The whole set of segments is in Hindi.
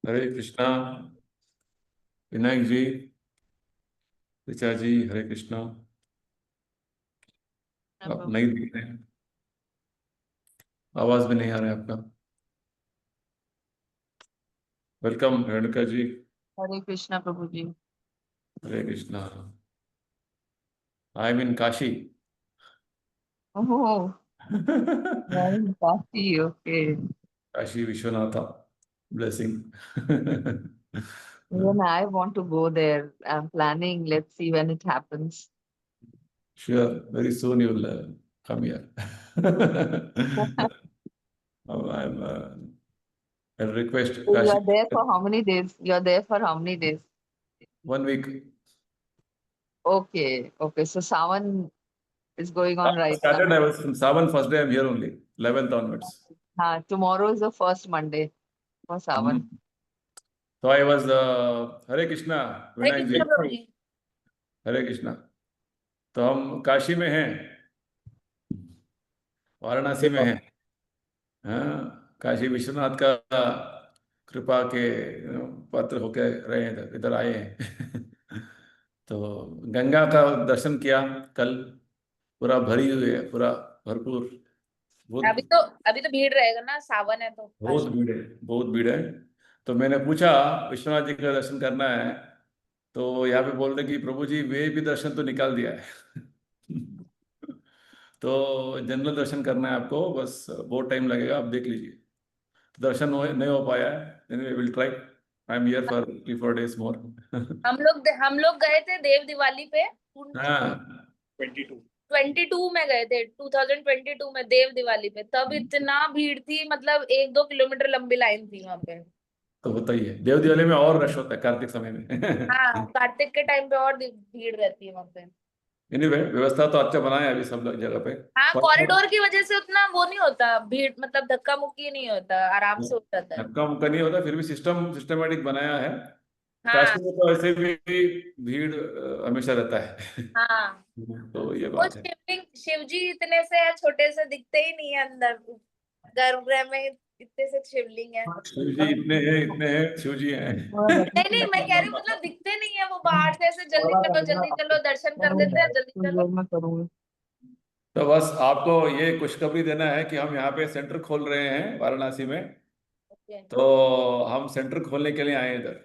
हरे कृष्णा। विनायक जी, ऋचा जी, हरे कृष्णा। हाँ आप प्रभु। नहीं दिख रहे हैं, आवाज भी नहीं आ रहा है आपका। वेलकम रेणुका जी। हरे कृष्णा प्रभु जी। Hare Krishna. I am in Kashi. Oh, काफी okay. Kashi Vishwanath blessing. Even I want to go there. I'm planning. Let's see when it happens. Sure, very soon you will come here. I'm, I'll request So you Kashi. are there for how many days? You are there for how many days? 1 week. Okay, okay. So Sawan is going on right now. Started, I was from Savan, first day I'm here only, 11th onwards. Tomorrow is the first Monday for Sawan. Hmm. So I was, Hare Krishna, Hare Vinayak Krishna ji, Prabhu ji. Hare Krishna. तो हम काशी में हैं, वाराणसी में हैं। हाँ, काशी विश्वनाथ का कृपा के पात्र होके रहे हैं, इधर आए हैं। तो गंगा का दर्शन किया कल। पूरा भरी हुई है, पूरा भरपूर। अभी बहुत तो अभी तो भीड़ रहेगा ना, सावन है तो बहुत भीड़ है, बहुत भीड़ है। तो मैंने पूछा, विश्वनाथ जी का दर्शन करना है तो यहाँ पे बोल रहे कि प्रभु जी वे भी दर्शन तो निकाल दिया है। तो जनरल दर्शन करना है आपको, बस बहुत टाइम लगेगा, आप देख लीजिए। तो दर्शन नहीं हो पाया है, anyway will try. I am here for 3-4 days मोर। हम लोग गए थे देव दिवाली पे। हाँ, 22 में गए थे, 2022 में देव दिवाली पे। तब इतना भीड़ थी, मतलब 1-2 किलोमीटर लंबी लाइन थी वहां पे। तो होता ही है, देव दिवाली में और रश होता है कार्तिक समय में। हाँ, कार्तिक के टाइम पे और भीड़ रहती है वहां पे। एनीवे व्यवस्था तो अच्छा बनाया है अभी सब जगह पे। हाँ, कॉरिडोर की वजह से उतना वो नहीं होता भीड़, मतलब धक्का मुक्की नहीं होता, आराम से हो जाता है। धक्का मुक्का नहीं होता, फिर भी सिस्टमेटिक बनाया है। हाँ काशी में तो ऐसे भी भीड़ हमेशा रहता है। हाँ। तो ये वो बात है। शिवलिंग, शिव जी इतने से है, छोटे से दिखते ही नहीं है अंदर। गर्भगृह में इतने से शिवलिंग है। शिव जी इतने हैं, शिव जी हैं। नहीं नहीं, मैं कह रही हूँ मतलब दिखते नहीं है, वो बाहर से ऐसे जल्दी चलो दर्शन कर लेते हैं, जल्दी चलो। मैं करूंगी। तो बस आपको ये खुशखबरी देना है कि हम यहाँ पे सेंटर खोल रहे हैं वाराणसी में। ओके। तो हम सेंटर खोलने के लिए आए हैं इधर।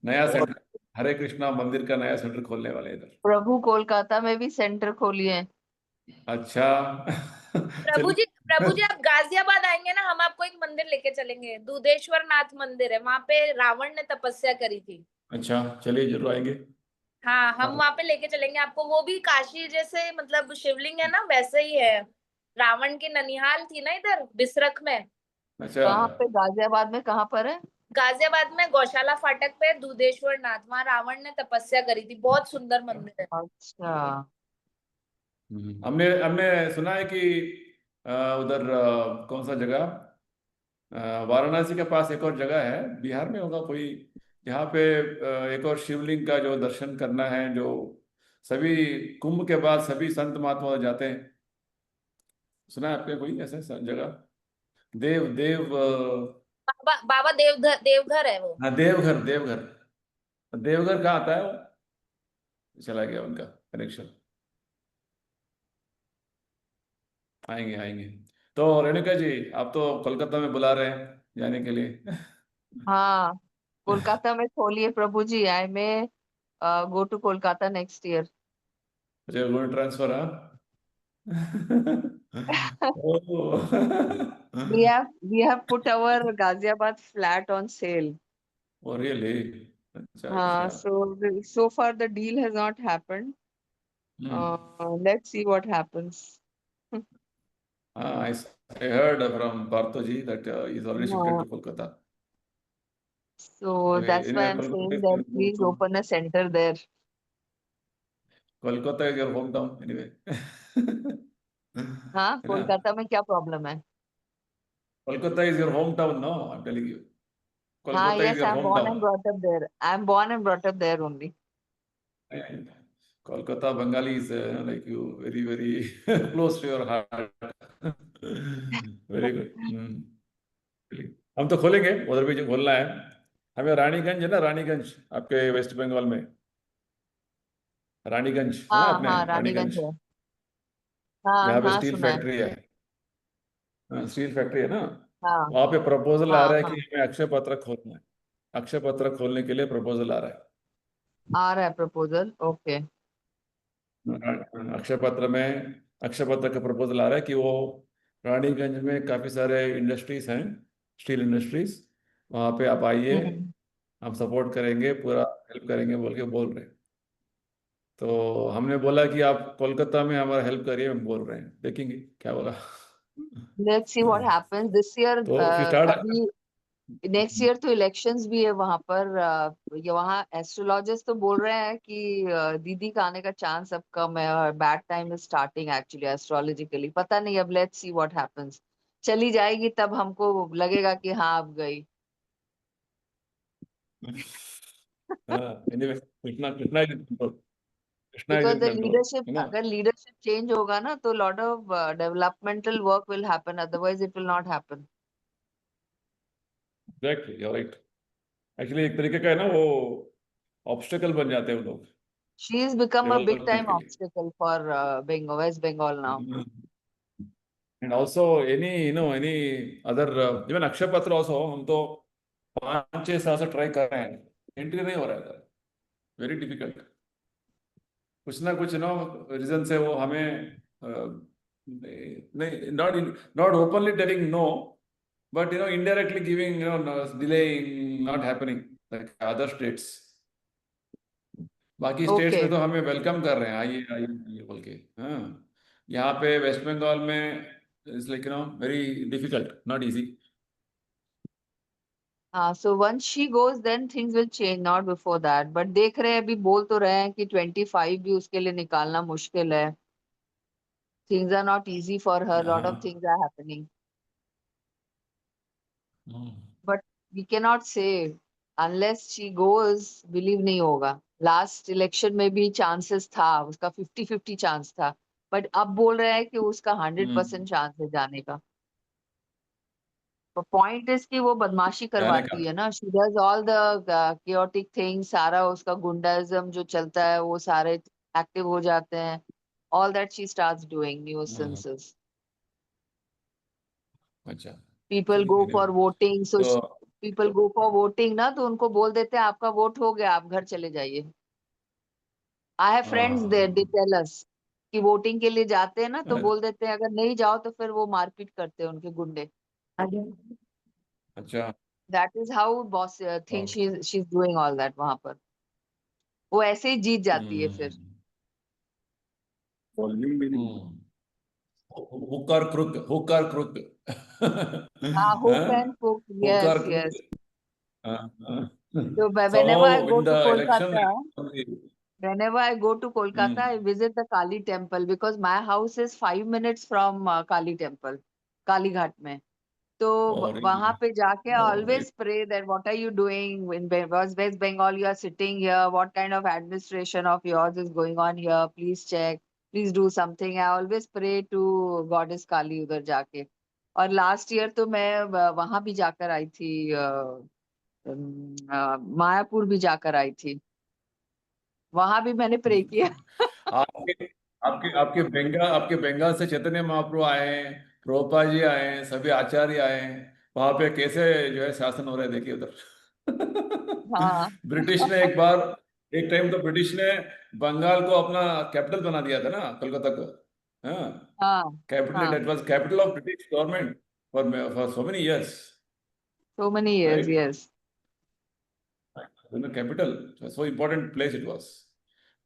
नया सेंटर, हरे कृष्णा मंदिर का नया सेंटर खोलने वाले हैं इधर। प्रभु कोलकाता में भी सेंटर खोलिए हैं। अच्छा। प्रभु चलिए। जी, प्रभु जी आप गाजियाबाद आएंगे ना, हम आपको एक मंदिर लेके चलेंगे, दूधेश्वर नाथ मंदिर है वहां पे, रावण ने तपस्या करी थी। अच्छा, चलिए जरूर आएंगे। हाँ, हम वहां पे लेके चलेंगे आपको। वो भी काशी जैसे मतलब शिवलिंग है ना, वैसे ही है। रावण की ननिहाल थी ना इधर बिसरख में। अच्छा। कहाँ पे? गाजियाबाद में कहाँ पर है? गाजियाबाद में गौशाला फाटक पे दूधेश्वर नाथ, वहां रावण ने तपस्या करी थी। बहुत सुंदर मंदिर है। अच्छा। हमने हमने सुना है कि उधर कौन सा जगह, वाराणसी के पास एक और जगह है, बिहार में होगा कोई, जहाँ पे एक और शिवलिंग का जो दर्शन करना है, जो सभी कुंभ के बाद सभी संत महात्मा जाते हैं। सुना है आपने कोई ऐसा जगह? देव देव बाबा बाबा देवघर, देवघर है वो। हाँ, देवघर देवघर। देवघर कहाँ आता है वो? चला गया उनका कनेक्शन। आएंगे आएंगे। तो रेणुका जी, आप तो कोलकाता में बुला रहे हैं जाने के लिए। हाँ, कोलकाता में खोलिए प्रभु ji. I may go to Kolkata next year. अच्छा, गोल्ड ट्रांसफर, हाँ। Oh. We have put our Ghaziabad flat on sale. Oh really? अच्छा हाँ, अच्छा। so far the deal has not happened. Hmm. Let's see what happens. हाँ, I heard from Partho ji that he's already shifted हाँ, to Kolkata. so that's why Anyway, I'm Kolkata saying is that your please hometown. open a center there. Kolkata is your hometown anyway. हाँ, है ना? कोलकाता में क्या प्रॉब्लम है? Kolkata is your hometown, no? I'm telling you. हाँ, Kolkata is yes, your I'm born and hometown. brought up there. I'm born and brought up there only. And Kolkata Bengali is like you, very, very close to your heart. Very good. Really. हम तो खोलेंगे, उधर भी जो खोलना है हमें। रानीगंज है ना, रानीगंज आपके वेस्ट बंगाल में, रानीगंज सुना हाँ आपने? हाँ, रानीगंज रानीगंज, है। हाँ जहाँ पे हाँ, स्टील सुना है। फैक्ट्री है। हाँ, स्टील फैक्ट्री है ना, हाँ वहाँ पे प्रपोजल आ हाँ रहा है कि हाँ, हमें अक्षय पत्र खोलना है। अक्षय पत्र खोलने के लिए प्रपोजल आ रहा है। आ रहा है प्रपोजल, ओके। अक्षय पत्र में, अक्षय पत्र का प्रपोजल आ रहा है कि वो रानीगंज में काफ़ी सारे इंडस्ट्रीज हैं, स्टील इंडस्ट्रीज, वहाँ पे आप आइए, हम्म। हम सपोर्ट करेंगे, पूरा हेल्प करेंगे बोल के बोल रहे हैं। तो हमने बोला कि आप कोलकाता में हमारा हेल्प करिए, हम बोल रहे हैं, देखेंगे क्या होगा। Let's see what happens this year. तो फिर स्टार्ट। अभी नेक्स्ट ईयर तो इलेक्शंस भी है वहां पर। ये वहाँ एस्ट्रोलॉजर्स तो बोल रहे हैं कि दीदी का आने का चांस अब कम है, और bad time is starting actually astrologically. पता नहीं, अब लेट्स सी व्हाट हैपेंस। चली जाएगी तब हमको लगेगा कि हाँ अब गई। हाँ, anyway, Krishna Krishna is in control, Krishna is because in the control, leadership, है ना? अगर लीडरशिप चेंज होगा ना तो lot of developmental work will happen, otherwise it will not happen. Exactly, you right. Actually एक तरीके का है ना वो, ऑब्स्टेकल बन जाते हैं वो लोग she is become a big development time के लिए। Obstacle for Bengal, West Bengal now. And also any any other, even Akshay Patra also, हम तो 5-6 साल से ट्राई कर रहे हैं, एंट्री नहीं हो रहा है, वेरी डिफिकल्ट। कुछ ना कुछ रीजन से वो हमें नहीं, not openly telling no, but indirectly giving, delaying, not happening like other states। बाकी स्टेट्स ओके। में तो हमें वेलकम कर रहे हैं, आइए आइए आइए बोल के। हाँ, यहाँ पे वेस्ट बंगाल में it's like very difficult, not easy. हाँ, so once she goes then things will change, not before that. But देख रहे हैं, अभी बोल तो रहे हैं कि 25 भी उसके लिए निकालना मुश्किल है। Things are not easy for her, lot of हाँ। Things are happening. Hmm. But we can not say unless she goes, believe नहीं होगा। लास्ट इलेक्शन में भी चांसेस था उसका, 50-50 चांस था। बट अब बोल रहे हैं कि उसका 100% चांस है जाने का। पॉइंट इज कि वो बदमाशी जाने का। करवाती है ना, she does all the chaotic things, सारा उसका गुंडाइज्म जो चलता है वो सारे एक्टिव हो जाते हैं। All that she starts doing हाँ, न्यूसेंसेस। अच्छा, पीपल चलिए गो anyway, फॉर वोटिंग, सो तो पीपल गो फॉर वोटिंग ना, तो उनको बोल देते हैं आपका वोट हो गया, आप घर चले जाइए। आई हैव फ्रेंड्स देयर, दे हाँ, टेल अस कि वोटिंग के लिए जाते हैं ना तो हाँ, बोल देते हैं अगर नहीं जाओ तो फिर वो मारपीट करते हैं उनके गुंडे। अच्छा। That is how boss think she is doing all that वहां पर। वो ऐसे ही जीत जाती है फिर। हम्म। हुक और क्रुक, हुक और क्रुक। हाँ, हुक एंड हाँ, पुक, हुक यस और yes. Crook. So whenever I So go in to the election, Kolkata, whenever I go to Kolkata, I visit the Kali temple because my house is 5 minutes from Kali temple, Kali Ghat में। तो oh वहां really? पे जाके I Oh, very. always pray that what are you doing in West Bengal? You are sitting here. What kind of administration of yours is going on here? Please check. Please do something. I always pray to goddess Kali उधर जाके। और लास्ट ईयर तो मैं वहां भी जाकर आई थी, मायापुर भी जाकर आई थी। वहां भी मैंने प्रे किया। आपके आपके बंगाल से चैतन्य महाप्रभु आए हैं, प्रभुपाद जी आए हैं, सभी आचार्य आए हैं, वहां पे कैसे जो है शासन हो रहा है, देखिए उधर। हाँ ब्रिटिश ने एक बार, एक टाइम तो ब्रिटिश ने बंगाल को अपना कैपिटल बना दिया था ना, कोलकाता को। हाँ, हाँ कैपिटल, हाँ, that was capital of British government for so many years, so many years, right? yes। Capital, so important place it was,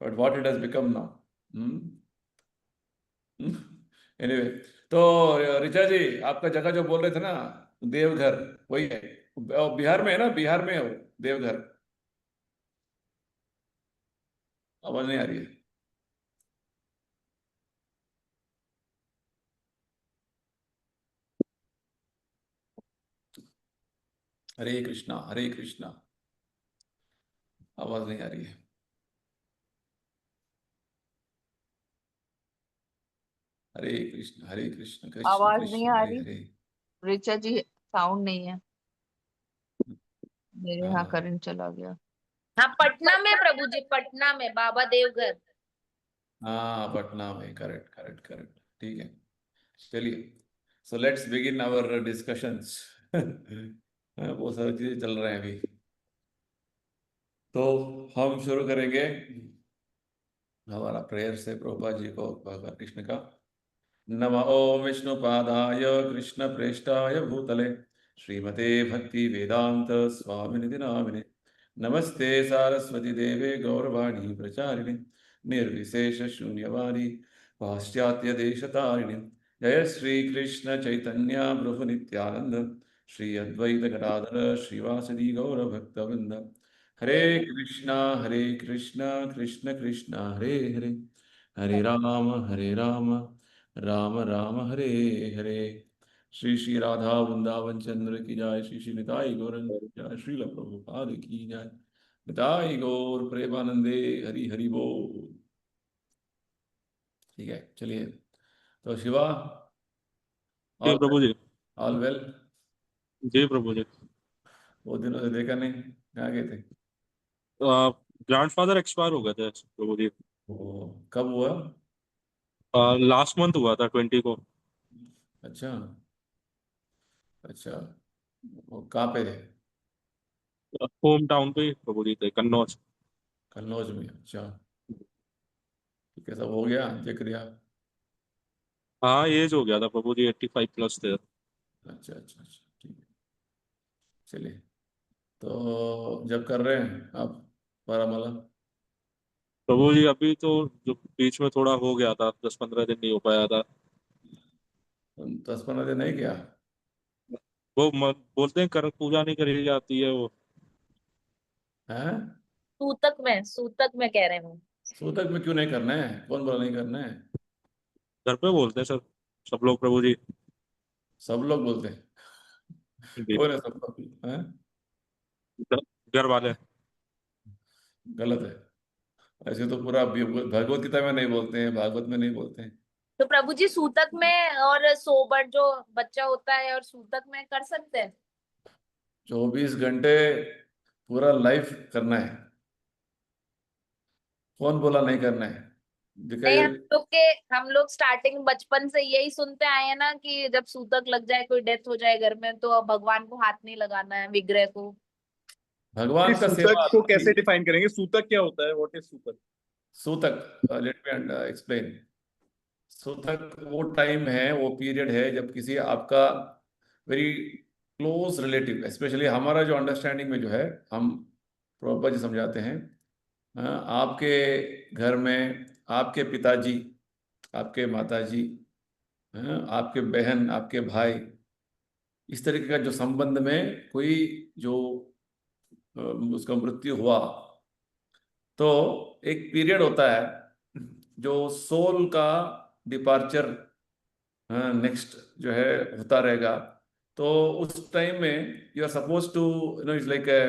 but what it has become now. Hmm? Anyway, तो ऋचा जी, आपका जगह जो बोल रहे थे ना, देवघर, वही है, बिहार में है ना, बिहार में है वो, देवघर। आवाज नहीं आ रही है? हरे कृष्णा, हरे कृष्णा, आवाज नहीं आ रही है। हरे कृष्ण, कृष्ण आवाज नहीं कृष्ण आ हरे रही, हरे। ऋचा जी, साउंड नहीं है। मेरे यहाँ हाँ करंट चला गया। हाँ पटना में प्रभु जी, पटना में बाबा देवघर। हाँ, पटना में, करेक्ट करेक्ट करेक्ट, ठीक है। चलिए, so let's begin our discussions. बहुत सारी चीजें चल रहे हैं अभी, तो हम शुरू करेंगे हमारा प्रेयर से प्रभुपाद जी को भगवान कृष्ण का। नमः ओम विष्णुपादाय कृष्ण प्रेष्ठाय भूतले श्रीमते भक्ति वेदांत स्वामिनिधि नामिने नमस्ते सारस्वती देवे गौरवाणी प्रचारिणे निर्विशेष शून्यवादी पाश्चात्य देशतारिणे जय श्री कृष्ण चैतन्य प्रभु नित्यानंद श्री अद्वैत गदाधर श्रीवासदि गौर भक्तवृंद हरे कृष्ण कृष्ण कृष्ण हरे हरे हरे राम राम राम हरे हरे। श्री श्री राधा वृंदावन चंद्र की जय, श्री श्री निताई गौरंग की जय, श्रील प्रभुपाद की जय, निताई गौर प्रेमानंदे हरि हरि बोल। ठीक है, चलिए, तो शिवा, जी ऑल प्रभु जी। All well? जी प्रभु जी। बहुत दिनों से देखा नहीं, कहाँ गए थे? ग्रैंडफादर एक्सपायर हो गए थे प्रभु जी। ओ, कब हुआ? लास्ट मंथ हुआ था 20 को। अच्छा अच्छा, वो कहाँ पे थे? होम टाउन पे ही प्रभु जी थे, कन्नौज। कन्नौज में? अच्छा, ठीक है, सब हो गया जिक्रिया? हाँ एज हो गया था प्रभु जी, 85 प्लस थे। अच्छा अच्छा अच्छा, ठीक है, चलिए, तो जब कर रहे हैं आप बारामूला? प्रभु जी अभी तो जो बीच में थोड़ा हो गया था, 10-15 दिन नहीं हो पाया था। 10-15 दिन नहीं किया? वो बोलते हैं कर पूजा नहीं करी जाती है वो। हैं? सूतक में कह रहे हैं वो। सूतक में क्यों नहीं करना है? कौन बोला नहीं करना है? घर पे बोलते हैं सर, सब लोग प्रभु जी। सब लोग बोलते हैं? जी। कौन है सब लोग? हैं? घर वाले। गलत है, ऐसे तो पूरा भगवत गीता में नहीं बोलते हैं, भागवत में नहीं बोलते हैं। तो प्रभु जी सूतक में और सोबर जो बच्चा होता है और सूतक में कर सकते हैं? 24 घंटे पूरा लाइफ करना है, कौन बोला नहीं करना है? नहीं, दिखाइए। हम लोग स्टार्टिंग बचपन से यही सुनते आए हैं ना कि जब सूतक लग जाए, कोई डेथ हो जाए घर में, तो अब भगवान को हाथ नहीं लगाना है, विग्रह को। भगवान का सेवा। सूतक को कैसे डिफाइन करेंगे? सूतक क्या होता है? व्हाट इज सूतक? सूतक, लेट मी एक्सप्लेन। सूतक वो टाइम है, वो पीरियड है जब किसी आपका वेरी क्लोज रिलेटिव, स्पेशली हमारा जो अंडरस्टैंडिंग में जो है, हम प्रॉपर जी समझाते हैं, आपके घर में आपके पिताजी, आपके माताजी, आपके बहन, आपके भाई, इस तरीके का जो संबंध में कोई जो उसका मृत्यु हुआ, तो एक पीरियड होता है जो सोल का डिपार्चर नेक्स्ट जो है होता रहेगा। तो उस टाइम में you are suppose to it's like a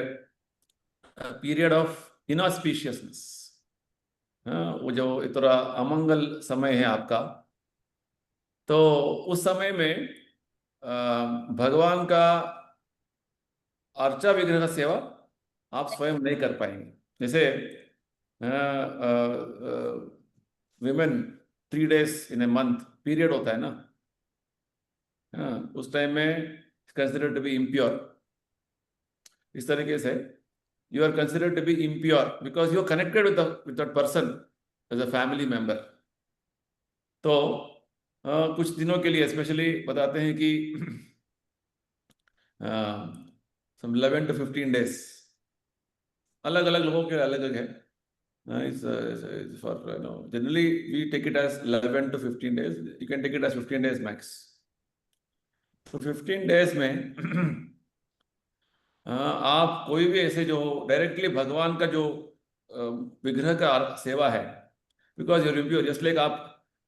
period of inauspiciousness. वो जो इतना अमंगल समय है आपका, तो उस समय में भगवान का अर्चा विग्रह का सेवा आप स्वयं नहीं कर पाएंगे। जैसे women 3 days in a month period होता है ना, उस टाइम में कंसिडर्ड टू बी इम्प्योर। इस तरीके से you are considered to be impure because you are connected with that person as a family member। तो कुछ दिनों के लिए स्पेशली बताते हैं कि 11 to 15 days, अलग अलग लोगों के अलग अलग है। For generally we take it as 11 to 15 days, you can take it as 15 days max। तो 15 days में आप कोई भी ऐसे जो डायरेक्टली भगवान का जो विग्रह का सेवा है, because you're impure, just like आप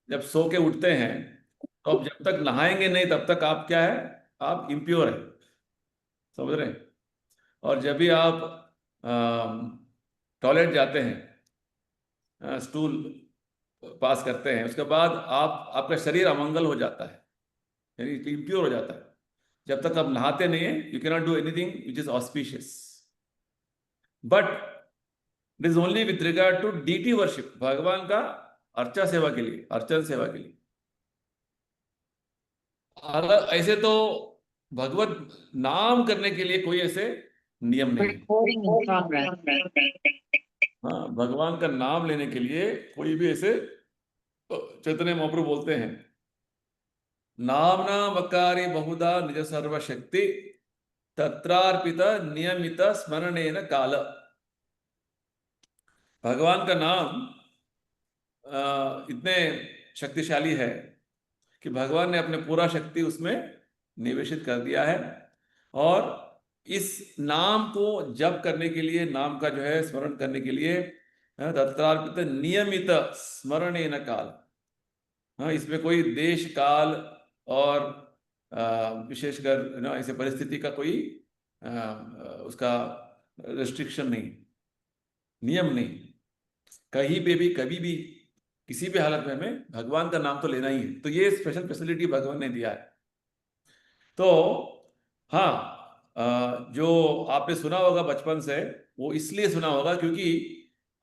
जब सो के उठते हैं तो आप जब तक नहाएंगे नहीं तब तक आप क्या है, आप इम्प्योर है, समझ रहे हैं? और जब भी आप टॉयलेट जाते हैं, स्टूल पास करते हैं, उसके बाद आपका शरीर अमंगल हो जाता है, यानी इम्प्योर हो जाता है। जब तक आप नहाते नहीं है, you can not do anything which is auspicious. But it is only with regard to deity worship, भगवान का अर्चा सेवा के लिए, अर्चन सेवा के लिए। ऐसे तो भगवत नाम करने के लिए कोई ऐसे नियम नहीं है। Recording in progress. हाँ, भगवान का नाम लेने के लिए कोई भी ऐसे, चैतन्य महाप्रभु बोलते हैं, नामना मकारी बहुधा निज सर्वशक्ति तत्रार्पित नियमित स्मरणेन काल। भगवान का नाम इतने शक्तिशाली है कि भगवान ने अपने पूरा शक्ति उसमें निवेशित कर दिया है, और इस नाम को जप करने के लिए, नाम का जो है स्मरण करने के लिए, तत्रार्पित नियमित स्मरणेन काल। हाँ, इसमें कोई देश काल और विशेषकर ऐसे परिस्थिति का कोई उसका रेस्ट्रिक्शन नहीं, नियम नहीं। कहीं पे भी, कभी भी, किसी भी हालत में हमें भगवान का नाम तो लेना ही है। तो ये स्पेशल फैसिलिटी भगवान ने दिया है। तो हाँ, जो आपने सुना होगा बचपन से, वो इसलिए सुना होगा क्योंकि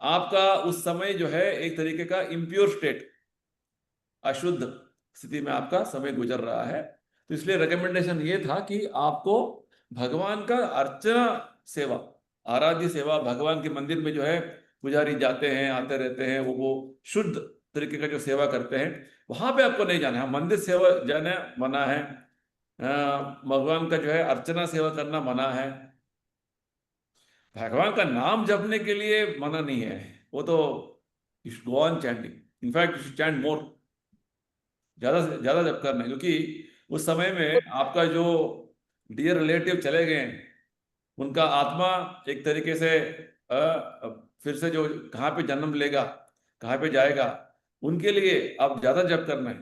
आपका उस समय जो है एक तरीके का इम्प्योर स्टेट, अशुद्ध स्थिति में आपका समय गुजर रहा है। तो इसलिए रिकमेंडेशन ये था कि आपको भगवान का अर्चना सेवा, आराध्य सेवा, भगवान के मंदिर में जो है पुजारी जाते हैं, आते रहते हैं, वो शुद्ध तरीके का जो सेवा करते हैं, वहां पे आपको नहीं जाना है। मंदिर सेवा जाना मना है, भगवान का जो है अर्चना सेवा करना मना है। भगवान का नाम जपने के लिए मना नहीं है, वो तो you should go on chanting. In fact you should chant more, ज्यादा से ज्यादा जप करना है, क्योंकि उस समय में आपका जो डियर रिलेटिव चले गए, उनका आत्मा एक तरीके से फिर से जो कहाँ पे जन्म लेगा, कहाँ पे जाएगा, उनके लिए आप ज्यादा जप करना है,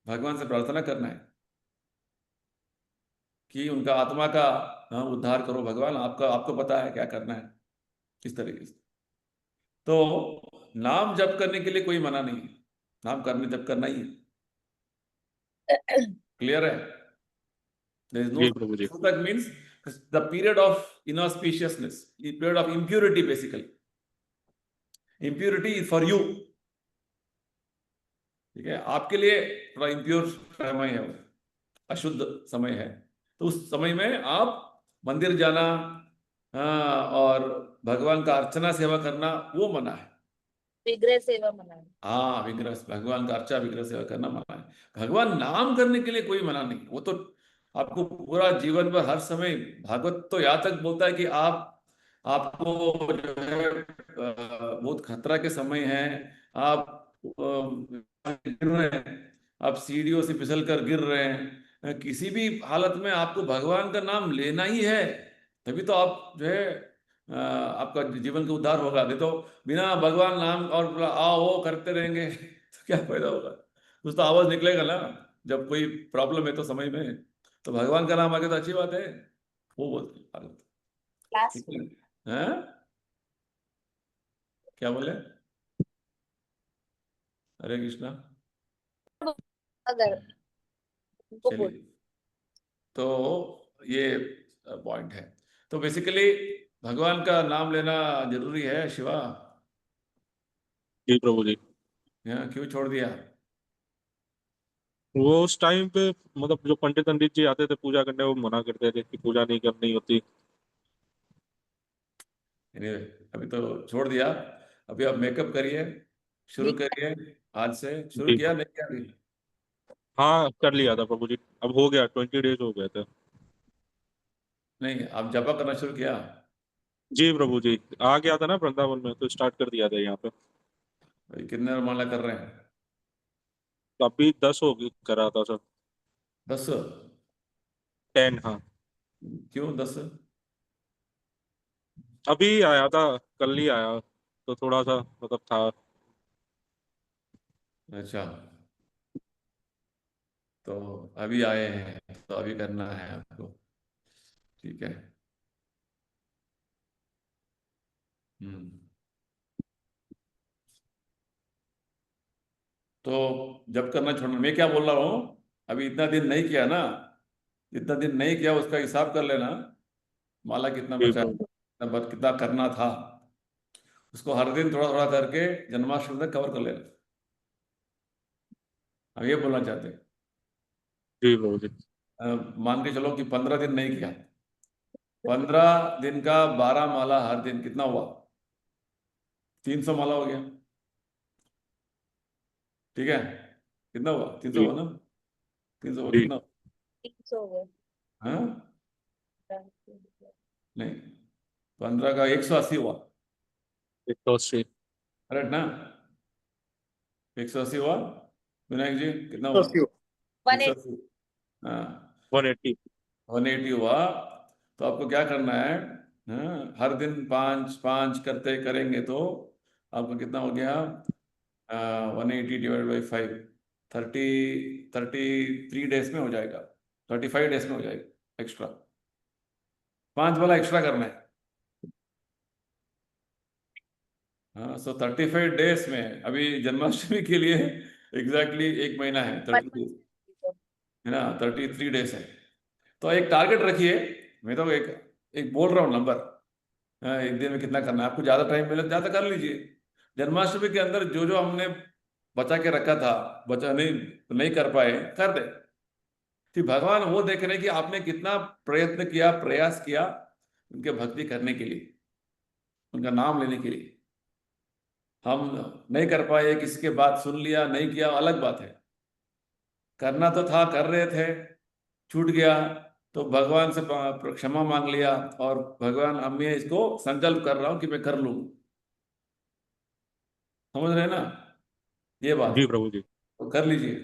भगवान से प्रार्थना करना है कि उनका आत्मा का उद्धार करो भगवान, आपको पता है क्या करना है, इस तरीके से। तो नाम जप करने के लिए कोई मना नहीं है, नाम करने जप करना ही है। क्लियर है? There is no जी प्रभु जी। Sutak means the period of inauspiciousness, the period of impurity basically. Impurity is for you. ठीक है, आपके लिए थोड़ा इम्प्योर समय है, वो अशुद्ध समय है। तो उस समय में आप मंदिर जाना और भगवान का अर्चना सेवा करना वो मना है। विग्रह सेवा मना है। हाँ, विग्रह, भगवान का अर्चा विग्रह सेवा करना मना है। भगवान नाम करने के लिए कोई मना नहीं, वो तो आपको पूरा जीवन भर हर समय, भागवत तो यहाँ तक बोलता है कि आपको जो है बहुत खतरा के समय है, आप गिर रहे हैं, आप सीढ़ियों से फिसल कर गिर रहे हैं, किसी भी हालत में आपको भगवान का नाम लेना ही है, तभी तो आप जो है आपका जीवन का उद्धार होगा। नहीं तो बिना भगवान नाम और आओ करते रहेंगे तो क्या फायदा होगा? कुछ तो आवाज निकलेगा ना जब कोई प्रॉब्लम है तो समय में, तो भगवान का नाम आगे तो अच्छी बात है, वो बोलते हैं। क्या बोले? हरे कृष्णा। अगर चलिए, तो ये पॉइंट है। तो बेसिकली भगवान का नाम लेना जरूरी है। शिवा, जी प्रभु जी। क्यों छोड़ दिया? वो उस टाइम पे मतलब जो पंडित जी आते थे पूजा करने, वो मना करते थे कि पूजा नहीं करनी होती। Anyway, अभी तो छोड़ दिया, अभी आप मेकअप करिए, शुरू करिए, आज से शुरू जी किया नहीं किया अभी? हाँ, कर लिया था प्रभु जी, अब हो गया, 20 डेज हो गए थे। नहीं, आप जपा करना शुरू किया? जी प्रभु जी, आ गया था ना वृंदावन में, तो स्टार्ट कर दिया था यहाँ पे। अभी कितने माला कर रहे हैं? तो अभी 10 हो गई करा था सर। 10? 10, हाँ। क्यों 10? अभी आया था, कल ही आया, तो थोड़ा सा मतलब था। अच्छा, तो अभी आए हैं तो अभी करना है आपको, ठीक है। तो जब करना छोड़ना, मैं क्या बोल रहा हूँ, अभी इतना दिन नहीं किया ना, जितना दिन नहीं किया उसका हिसाब कर लेना, माला कितना जी बचा है। प्रभु कितना करना था, उसको हर दिन थोड़ा थोड़ा करके जन्माष्टमी तक कवर कर लेना। अब ये बोलना चाहते हैं। जी प्रभु जी। मान के चलो कि 15 दिन नहीं किया, 15 दिन का 12 माला हर दिन, कितना हुआ? 300 माला हो गया। ठीक है, कितना हुआ? 300 जी हुआ ना? 300 हुआ, जी। कितना? 300 हो गए। हाँ नहीं, 15 का 180 हुआ, 180। करेक्ट ना? 180 हुआ। विनायक जी कितना तो हुआ? 180। 180। हाँ, 180। 180 हुआ। तो आपको क्या करना है? हाँ, हर दिन 5 5 करते करेंगे तो आपको कितना हो गया? 180 डिवाइड बाई 5, 33 डेज में हो जाएगा, 35 डेज में हो जाएगा। एक्स्ट्रा 5 वाला एक्स्ट्रा करना है। हाँ, सो 35 डेज में अभी जन्माष्टमी के लिए एग्जैक्टली 1 महीना है, 30 डेज है ना, 33 डेज है। तो एक टारगेट रखिए। मैं तो एक बोल रहा हूँ नंबर। हाँ, एक दिन में कितना करना है, आपको ज्यादा टाइम मिले तो ज्यादा कर लीजिए। जन्माष्टमी के अंदर जो जो हमने बचा के रखा था, बचा नहीं कर पाए, कर दे। कि भगवान वो देख रहे हैं कि आपने कितना प्रयत्न किया, प्रयास किया उनके भक्ति करने के लिए, उनका नाम लेने के लिए। हम नहीं कर पाए, किसी के बात सुन लिया, नहीं किया, अलग बात है। करना तो था, कर रहे थे, छूट गया तो भगवान से क्षमा मांग लिया, और भगवान अब मैं इसको संकल्प कर रहा हूं कि मैं कर लूं। समझ रहे हैं ना ये बात? जी प्रभु जी। तो कर लीजिए।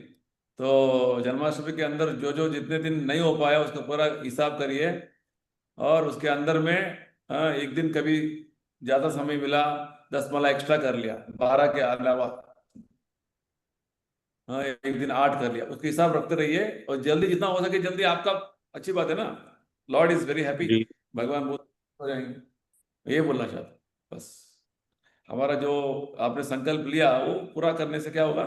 तो जन्माष्टमी के अंदर जो जो जितने दिन नहीं हो पाया उसका पूरा हिसाब करिए, और उसके अंदर में एक दिन कभी ज्यादा समय मिला, 10 माला एक्स्ट्रा कर लिया, 12 के अलावा। हाँ, एक दिन 8 कर लिया, उसका हिसाब रखते रहिए, और जल्दी जितना हो सके जल्दी आपका। अच्छी बात है ना, लॉर्ड इज वेरी हैप्पी। जी भगवान बहुत हो जाएंगे, ये बोलना चाहता हूं बस। हमारा जो आपने संकल्प लिया वो पूरा करने से क्या होगा,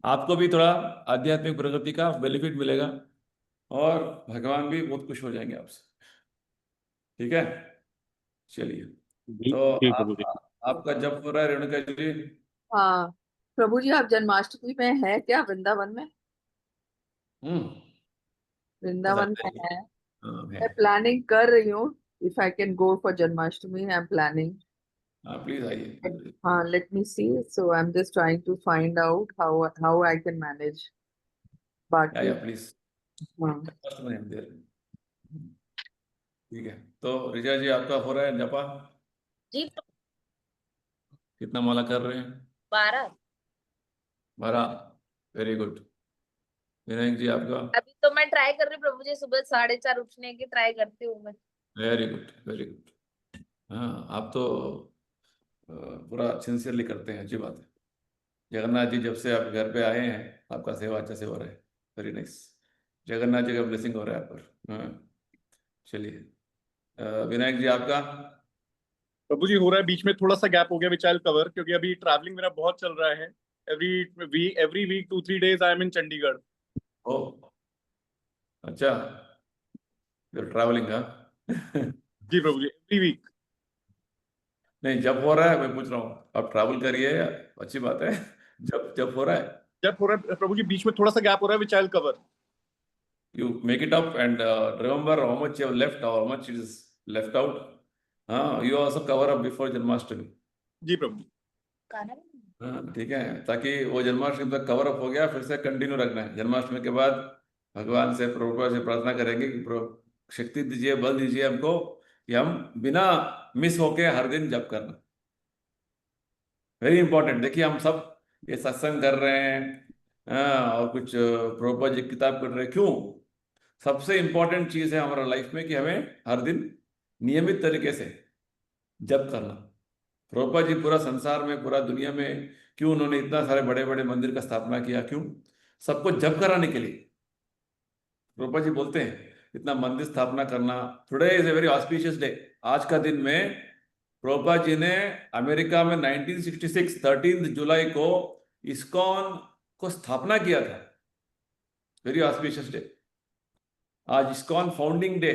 आपको भी थोड़ा आध्यात्मिक प्रगति का बेनिफिट मिलेगा, और भगवान भी बहुत खुश हो जाएंगे आपसे। ठीक है, चलिए। जी तो जी प्रभु जी। आपका जब हो रहा है रेणुका जी? हाँ प्रभु जी, आप जन्माष्टमी में है क्या वृंदावन में? हम्म, बस वृंदावन आते में हैं। है। हाँ है। मैं प्लानिंग कर रही हूँ, if I can go for Janmashtami, I am planning. हाँ प्लीज आइए। हाँ, let me see, so I am just trying to find out how I can manage. बाकी या प्लीज, हाँ। देर। ठीक है, तो रिचा जी आपका हो रहा है जपा? जी कितना माला कर रहे हैं? 12। 12। Very good. विनायक जी आपका? अभी तो मैं ट्राई कर रही हूँ प्रभु जी, सुबह 4:30 उठने की ट्राई करती हूँ मैं। Very good, very good. हाँ, आप तो पूरा सिंसियरली करते हैं, अच्छी बात है। जगन्नाथ जी जब से आप घर पे आए हैं, आपका सेवा अच्छा से हो रहा है। Very nice. जगन्नाथ जी का ब्लेसिंग हो रहा है आप पर। हाँ, चलिए। विनायक जी आपका? प्रभु जी हो रहा है, बीच में थोड़ा सा गैप हो गया, विच आई कवर, क्योंकि अभी ट्रैवलिंग मेरा बहुत चल रहा है। Every week 2-3 days I am in Chandigarh. Oh अच्छा, ट्रैवलिंग हाँ। जी प्रभु जी, एवरी वीक। नहीं, जब हो रहा है मैं पूछ रहा हूँ, आप ट्रैवल करिए, अच्छी बात है। जब जब हो रहा है, जब हो रहा है प्रभु जी, बीच में थोड़ा सा गैप हो रहा है, which I cover. you make it up and remember how much you have left or how much is left out. You also cover up before Janmashtami. जी प्रभु जी। गाना हाँ ठीक है, ताकि वो जन्माष्टमी तक कवर अप हो गया, फिर से कंटिन्यू रखना है। जन्माष्टमी के बाद भगवान से, प्रभुपाद से प्रार्थना करेंगे कि प्रभु शक्ति दीजिए, बल दीजिए हमको, कि हम बिना मिस होके हर दिन जप करना। Very important. देखिए हम सब ये सत्संग कर रहे हैं, और कुछ प्रभुपाद जी की किताब कर रहे हैं, क्यों? सबसे इंपॉर्टेंट चीज है हमारा लाइफ में कि हमें हर दिन नियमित तरीके से जप करना। प्रभुपाद जी पूरा संसार में, पूरा दुनिया में क्यों उन्होंने इतना सारे बड़े बड़े मंदिर का स्थापना किया? क्यों? सबको जप कराने के लिए। प्रभुपाद जी बोलते हैं इतना मंदिर स्थापना करना, today is a very auspicious day. आज का दिन में प्रभुपाद जी ने अमेरिका में 1966 13 जुलाई को इस्कॉन को स्थापना किया था। Very auspicious day. आज ISKCON founding day.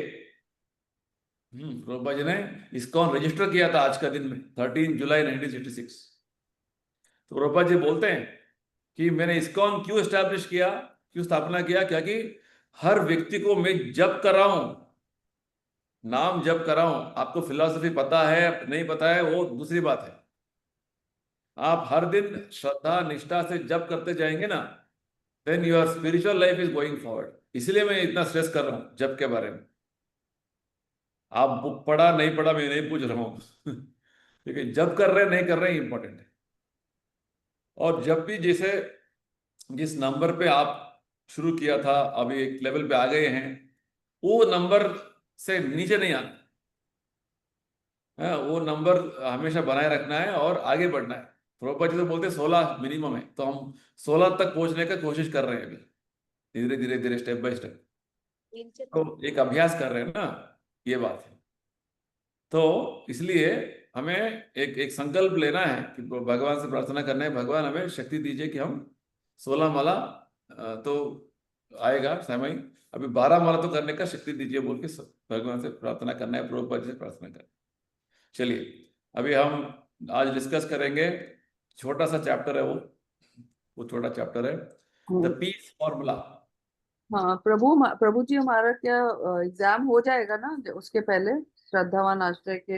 Prabhupada ji ने इस्कॉन रजिस्टर किया था आज का दिन में 13 जुलाई 1966। तो प्रभुपाद जी बोलते हैं कि मैंने इस्कॉन क्यों एस्टैब्लिश किया, क्यों स्थापना किया, क्या कि हर व्यक्ति को मैं जप कर रहा हूं, नाम जप कर रहा हूं। आपको फिलॉसफी पता है नहीं पता है वो दूसरी बात है, आप हर दिन श्रद्धा निष्ठा से जप करते जाएंगे ना, then your spiritual life is going forward. इसलिए मैं इतना स्ट्रेस कर रहा हूं जप के बारे में। आप बुक पढ़ा नहीं पढ़ा मैं नहीं पूछ रहा हूं लेकिन जब कर रहे नहीं कर रहे इंपॉर्टेंट है। और जब भी जैसे जिस नंबर पे आप शुरू किया था अभी एक लेवल पे आ गए हैं, वो नंबर से नीचे नहीं आना है, वो नंबर हमेशा बनाए रखना है और आगे बढ़ना है। प्रभुपाद जी तो बोलते 16 मिनिमम है, तो हम 16 तक पहुंचने का कोशिश कर रहे हैं अभी, धीरे धीरे धीरे स्टेप बाय स्टेप। तो एक अभ्यास कर रहे हैं ना, ये बात है। तो इसलिए हमें एक संकल्प लेना है कि भगवान से प्रार्थना करना है, भगवान हमें शक्ति दीजिए कि हम 16 माला तो आएगा समय, अभी 12 माला तो करने का शक्ति दीजिए बोल के भगवान से प्रार्थना करना है, प्रभुपाद जी से प्रार्थना करना है। चलिए अभी हम आज डिस्कस करेंगे, छोटा सा चैप्टर है वो छोटा चैप्टर है द पीस फॉर्मूला। हाँ प्रभु जी, हमारा क्या एग्जाम हो जाएगा ना उसके पहले, श्रद्धावान आश्रय के?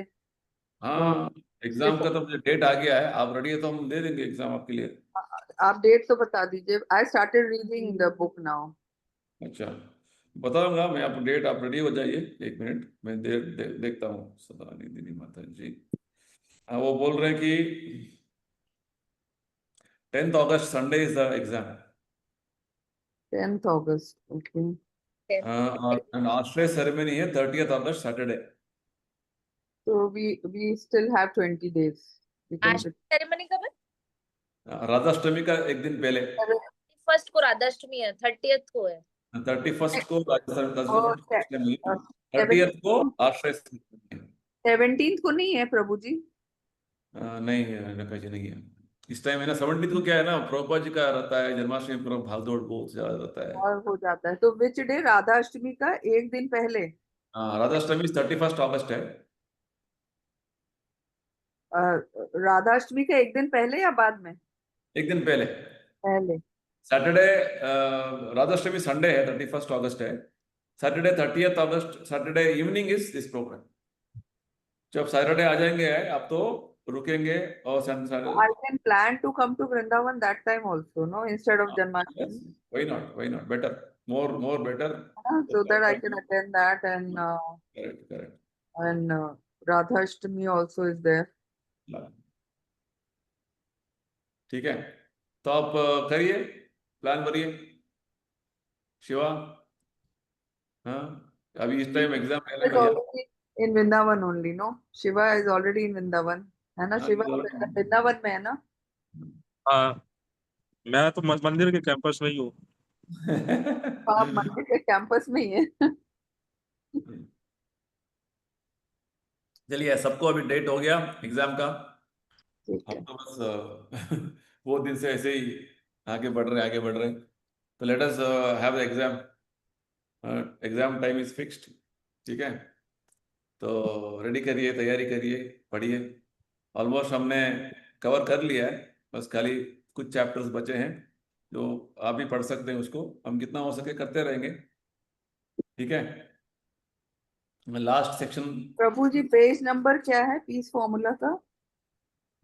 हाँ, एग्जाम का तो मुझे डेट आ गया है, आप रेडी है तो हम दे देंगे एग्जाम आपके लिए। आप डेट तो बता दीजिए। I started reading the book now. अच्छा, बताऊंगा मैं आपको डेट, आप रेडी हो जाइए, एक मिनट मैं देखता हूँ। सदा निधि माता जी, हाँ वो बोल रहे हैं कि 10th August Sunday is the exam. 10th August, okay. और आश्रय सेरेमनी है 30th अगस्त Saturday. So we still have 20 days. We can ceremony कब है? राधाष्टमी का एक दिन पहले, फर्स्ट को राधाष्टमी है, 30th को है। 31st को राधाष्टमी, और 30th को आश्रय सेरेमनी है। 17th को नहीं है प्रभु जी? नहीं है, नका जी नहीं है इस टाइम है ना। 17th को क्या है ना, प्रभुपाद जी का रहता है जन्माष्टमी, पूरा भागदौड़ बहुत ज्यादा रहता है। और हो जाता है तो विच डे? राधा अष्टमी का एक दिन पहले। हाँ, राधाष्टमी 31st अगस्त है। राधा अष्टमी का एक दिन पहले या बाद में? एक दिन पहले, पहले। सैटरडे। राधाष्टमी संडे है, 31st अगस्त है। सैटरडे 30th अगस्त, Saturday evening is this program. जब सैटरडे आ जाएंगे आप तो रुकेंगे और I can plan to come to Vrindavan that time also, no? Instead of Janmashtami. why not, better, more better. So that I can attend that, and correct. Radha Ashtami also is there. ठीक है, तो आप करिए, प्लान करिए। शिवा, हाँ अभी इस टाइम एग्जाम है Is already in Vrindavan only, no? Shiva is already in Vrindavan, है ना? शिवा वृंदावन में है ना? हाँ, मैं तो मंदिर के कैंपस में ही हूँ। आप मंदिर के कैंपस में ही है। चलिए, सबको अभी डेट हो गया एग्जाम का, ठीक है। हम तो बस वो दिन से ऐसे ही आगे बढ़ रहे। तो let us have the exam, exam time is fixed, ठीक है। तो रेडी करिए, तैयारी करिए, पढ़िए। ऑलमोस्ट हमने कवर कर लिया है, बस खाली कुछ चैप्टर्स बचे हैं जो आप भी पढ़ सकते हैं, उसको हम जितना हो सके करते रहेंगे, ठीक है। लास्ट सेक्शन, प्रभु जी पेज नंबर क्या है पीस फॉर्मूला का?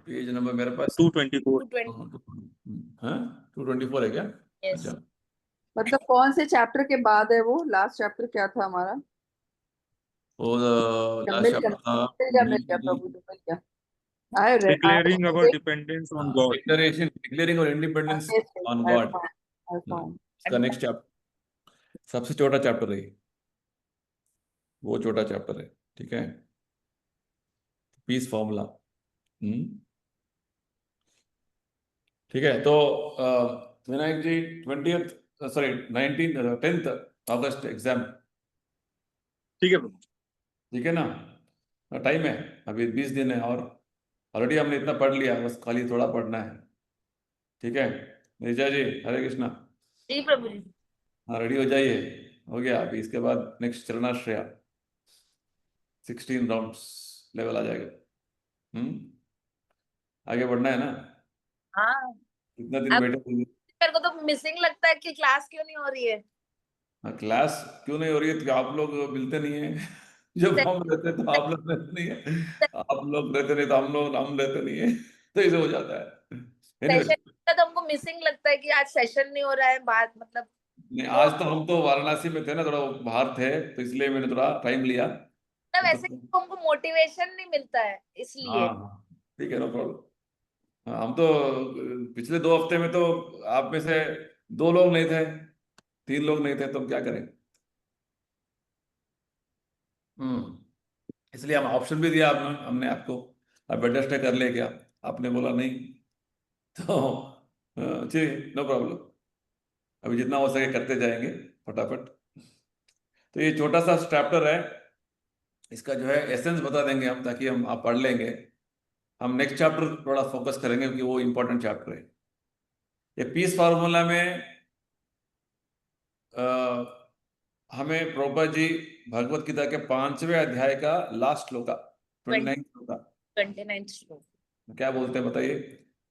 पेज नंबर मेरे पास 224। हाँ 224 है क्या? Yes. अच्छा, मतलब कौन से चैप्टर के बाद है वो? लास्ट चैप्टर क्या था हमारा? वो लास्ट मिल चैप्टर था गया प्रभु जी, मिल गया। I read. Declaring our dependence on God. Declaring और independence on God, I found. इसका नेक्स्ट चैप्टर सबसे छोटा चैप्टर है, वो छोटा चैप्टर है, ठीक है। पीस फॉर्मूला, ठीक है। तो विनायक जी 10th अगस्त एग्जाम, ठीक है प्रभु। ठीक है ना? टाइम है अभी 20 दिन है, और ऑलरेडी हमने इतना पढ़ लिया, बस खाली थोड़ा पढ़ना है, ठीक है। निजा जी, हरे कृष्णा। जी प्रभु जी। हाँ रेडी हो जाइए, हो गया। अभी इसके बाद नेक्स्ट चरणाश्रया, 16 राउंड्स लेवल आ जाएगा। आगे बढ़ना है ना, हाँ, कितना दिन अब बैठे। मेरे को तो मिसिंग लगता है कि क्लास क्यों नहीं हो रही है। हाँ, क्लास क्यों नहीं हो रही है? तो आप लोग मिलते नहीं है। जब हम रहते हैं तो आप लोग रहते नहीं है, आप लोग रहते नहीं तो हम रहते नहीं है, तो इसे हो जाता है। सेशन एनीवे, तो हमको मिसिंग लगता है कि आज सेशन नहीं हो रहा है, बात मतलब नहीं वो आज तो हम तो वाराणसी में थे ना, थोड़ा बाहर थे, तो इसलिए मैंने थोड़ा टाइम लिया। मतलब नहीं ऐसे तो हमको मोटिवेशन नहीं मिलता है हाँ इसलिए। हाँ, ठीक है, नो प्रॉब्लम। हाँ, हम तो पिछले 2 हफ्ते में तो आप में से 2 लोग नहीं थे, 3 लोग नहीं थे, तो हम क्या करें। इसलिए हम ऑप्शन भी दिया हमने आपको, आप बेटर स्टे कर ले क्या, आपने बोला नहीं। तो चलिए, नो प्रॉब्लम, अभी जितना हो सके करते जाएंगे फटाफट। तो ये छोटा सा चैप्टर है, इसका जो है एसेंस बता देंगे हम, ताकि हम आप पढ़ लेंगे। हम नेक्स्ट चैप्टर थोड़ा फोकस करेंगे, क्योंकि वो इंपॉर्टेंट चैप्टर है। ये पीस फार्मूला में हमें प्रभुपाद जी भगवत गीता के 5वें अध्याय का लास्ट श्लोक, 29 श्लोक, 29 श्लोक। क्या बोलते हैं बताइए।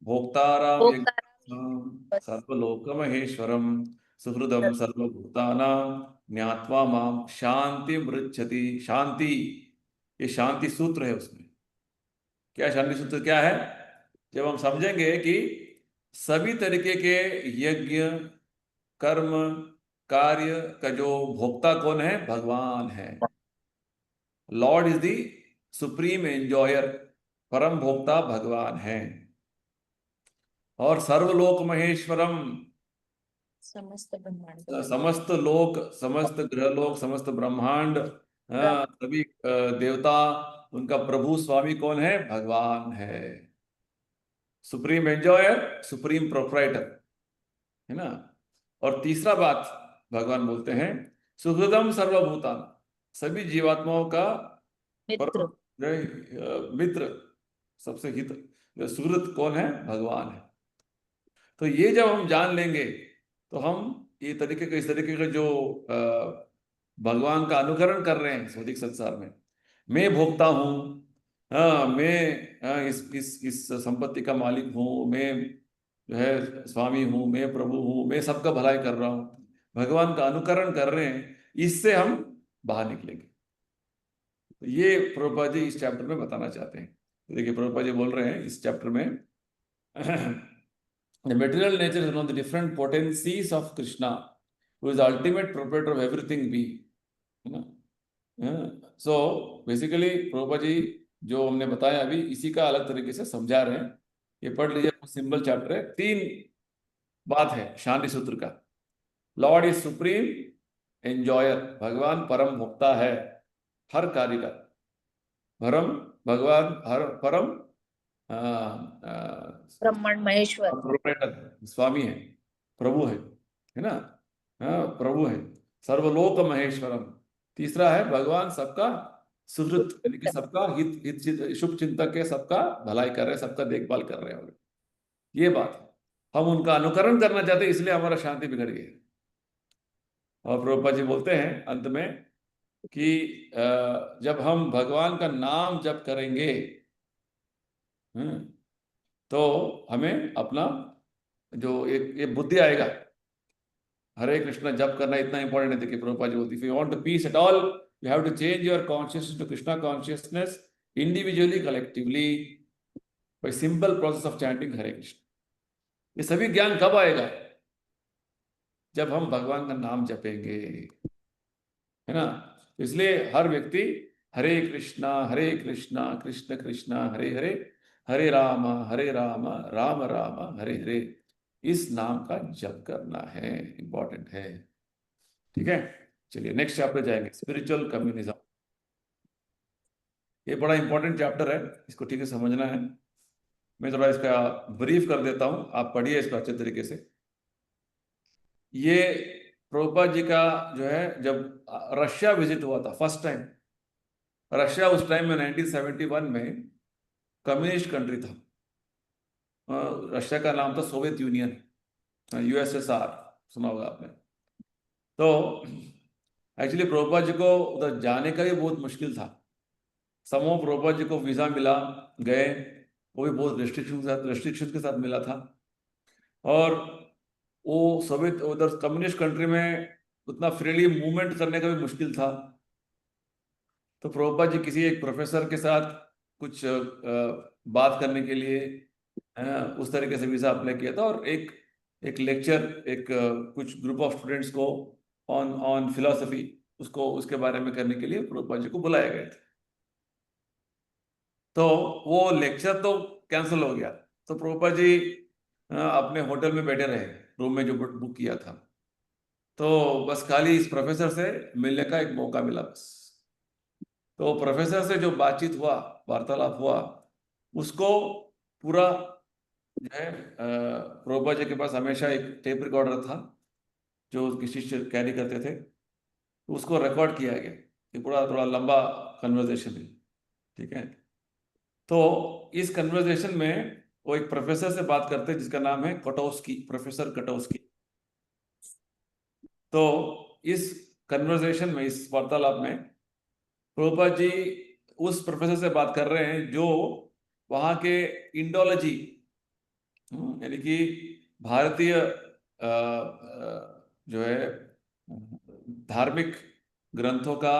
भोक्ताराम भोक्ताराम सर्वलोक महेश्वरम सुहृदम सर्वभूतानां ज्ञात्वा माम शांति मृच्छति। शांति, ये शांति सूत्र है उसमें। क्या शांति सूत्र क्या है? जब हम समझेंगे कि सभी तरीके के यज्ञ, कर्म, कार्य का जो भोक्ता कौन है? भगवान है। Lord is the supreme enjoyer, परम भोक्ता भगवान है। और सर्वलोक महेश्वरम, समस्त ब्रह्मांड समस्त लोक, समस्त ग्रहलोक, समस्त ब्रह्मांड, सभी देवता, उनका प्रभु स्वामी कौन है? भगवान है। सुप्रीम एंजॉयर, सुप्रीम प्रोप्राइटर, है ना। और तीसरा बात भगवान बोलते हैं, सुहृदम सर्वभूतान, सभी जीवात्माओं का मित्र। परम मित्र, सबसे हित सुहृद कौन है? भगवान है। तो ये जब हम जान लेंगे, तो हम ये तरीके के, इस तरीके के जो भगवान का अनुकरण कर रहे हैं भौतिक संसार में, मैं भोगता हूँ, हाँ मैं इस संपत्ति का मालिक हूँ, मैं जो है स्वामी हूँ, मैं प्रभु हूँ, मैं सबका भलाई कर रहा हूँ, भगवान का अनुकरण कर रहे हैं, इससे हम बाहर निकलेंगे। तो ये प्रभुपाद जी इस चैप्टर में बताना चाहते हैं। तो देखिए, प्रभुपाद जी बोल रहे हैं इस चैप्टर में, the material nature is one of the different potencies of Krishna, who is the ultimate proprietor of everything be, है ना। सो बेसिकली प्रभुपाद जी जो हमने बताया अभी, इसी का अलग तरीके से समझा रहे हैं। ये पढ़ लीजिए, सिंपल चैप्टर है। 3 बात है शांति सूत्र का। लॉर्ड इज सुप्रीम एंजॉयर, भगवान परम भोक्ता है हर कार्य का। भगवान हर परम ब्रह्मांड महेश्वर, प्रोप्राइटर, स्वामी है, प्रभु है ना। हाँ, प्रभु है। सर्वलोक महेश्वरम, तीसरा है भगवान सबका सुहृद, यानी कि सबका शुभ चिंतक है, सबका भलाई कर रहे हैं, सबका देखभाल कर रहे हैं। ये बात है, हम उनका अनुकरण करना चाहते हैं, इसलिए हमारा शांति बिगड़ गई। और प्रभुपाद जी बोलते हैं अंत में कि जब हम भगवान का नाम जप करेंगे, तो हमें अपना जो एक ये बुद्धि आएगा, हरे कृष्णा जप करना इतना इंपॉर्टेंट है। देखिए, प्रभुपाद जी बोलते हैं, if you want to peace at all, you have to change your consciousness to Krishna consciousness, individually, collectively, by simple process of chanting Hare Krishna. ये सभी ज्ञान कब आएगा? जब हम भगवान का नाम जपेंगे, है ना। तो इसलिए हर व्यक्ति हरे कृष्णा कृष्ण कृष्णा हरे हरे, हरे राम राम राम हरे हरे, इस नाम का जप करना है, इंपॉर्टेंट है। ठीक है, चलिए नेक्स्ट चैप्टर जाएंगे, स्पिरिचुअल कम्युनिज्म। ये बड़ा इंपॉर्टेंट चैप्टर है, इसको ठीक से समझना है। मैं थोड़ा इसका ब्रीफ कर देता हूं, आप पढ़िए इसको अच्छे तरीके से। ये प्रभुपाद जी का जो है, जब रशिया विजिट हुआ था फर्स्ट टाइम, रशिया उस टाइम में 1971 में कम्युनिस्ट कंट्री था। रशिया का नाम था सोवियत यूनियन, USSR, सुना होगा आपने। तो एक्चुअली प्रभुपाद जी को उधर जाने का भी बहुत मुश्किल था, समूह प्रभुपाद जी को वीजा मिला, गए, वो भी बहुत रेस्ट्रिक्शन के साथ मिला था। और वो सभी उधर कम्युनिस्ट कंट्री में उतना फ्रीली मूवमेंट करने का भी मुश्किल था। तो प्रभुपाद जी किसी एक प्रोफेसर के साथ कुछ बात करने के लिए उस तरीके से वीजा अप्लाई किया था, और एक लेक्चर, कुछ ग्रुप ऑफ स्टूडेंट्स को ऑन ऑन फिलोसफी, उसको उसके बारे में करने के लिए प्रभुपाद जी को बुलाया गया था। तो वो लेक्चर तो कैंसिल हो गया। तो प्रभुपाद जी अपने होटल में बैठे रहे, रूम में जो बुक किया था। तो बस खाली इस प्रोफेसर से मिलने का एक मौका मिला बस। तो प्रोफेसर से जो बातचीत हुआ, वार्तालाप हुआ, उसको पूरा जो है, प्रभुपाद जी के पास हमेशा एक टेप रिकॉर्डर था जो किसी से कैरी करते थे, तो उसको रिकॉर्ड किया गया। ये पूरा थोड़ा लंबा कन्वर्सेशन है, ठीक है। तो इस कन्वर्सेशन में वो एक प्रोफेसर से बात करते हैं जिसका नाम है कटोस्की, प्रोफेसर कटोस्की। तो इस कन्वर्सेशन में, इस वार्तालाप में प्रभुपाद जी उस प्रोफेसर से बात कर रहे हैं जो वहाँ के इंडोलॉजी, यानी कि भारतीय जो है धार्मिक ग्रंथों का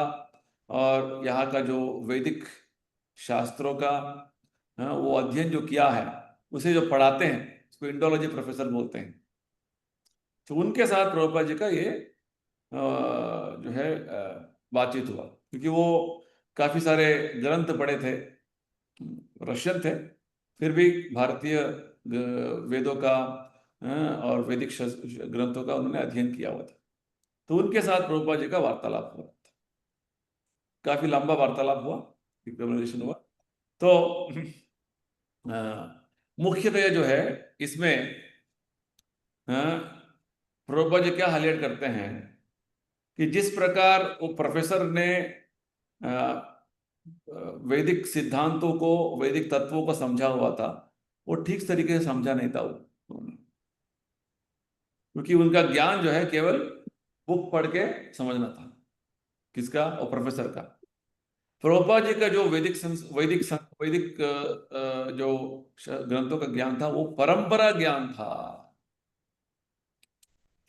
और यहाँ का जो वैदिक शास्त्रों का वो अध्ययन जो किया है, उसे जो पढ़ाते हैं, उसको इंडोलॉजी प्रोफेसर बोलते हैं। तो उनके साथ प्रभुपाद जी का ये जो है बातचीत हुआ, क्योंकि वो काफी सारे ग्रंथ पढ़े थे, रशियन थे, फिर भी भारतीय वेदों का और वैदिक ग्रंथों का उन्होंने अध्ययन किया हुआ था। तो उनके साथ प्रभुपाद जी का वार्तालाप हुआ, काफी लंबा वार्तालाप हुआ, कन्वर्सेशन हुआ। तो मुख्यतः जो है इसमें प्रभुपाद जी क्या हाईलाइट करते हैं कि जिस प्रकार वो प्रोफेसर ने वैदिक सिद्धांतों को, वैदिक तत्वों को समझा हुआ था, वो ठीक तरीके से समझा नहीं था वो, क्योंकि उनका ज्ञान जो है केवल बुक पढ़ के समझना था। किसका? वो प्रोफेसर का। प्रभुपाद जी का जो वैदिक जो ग्रंथों का ज्ञान था, वो परंपरा ज्ञान था।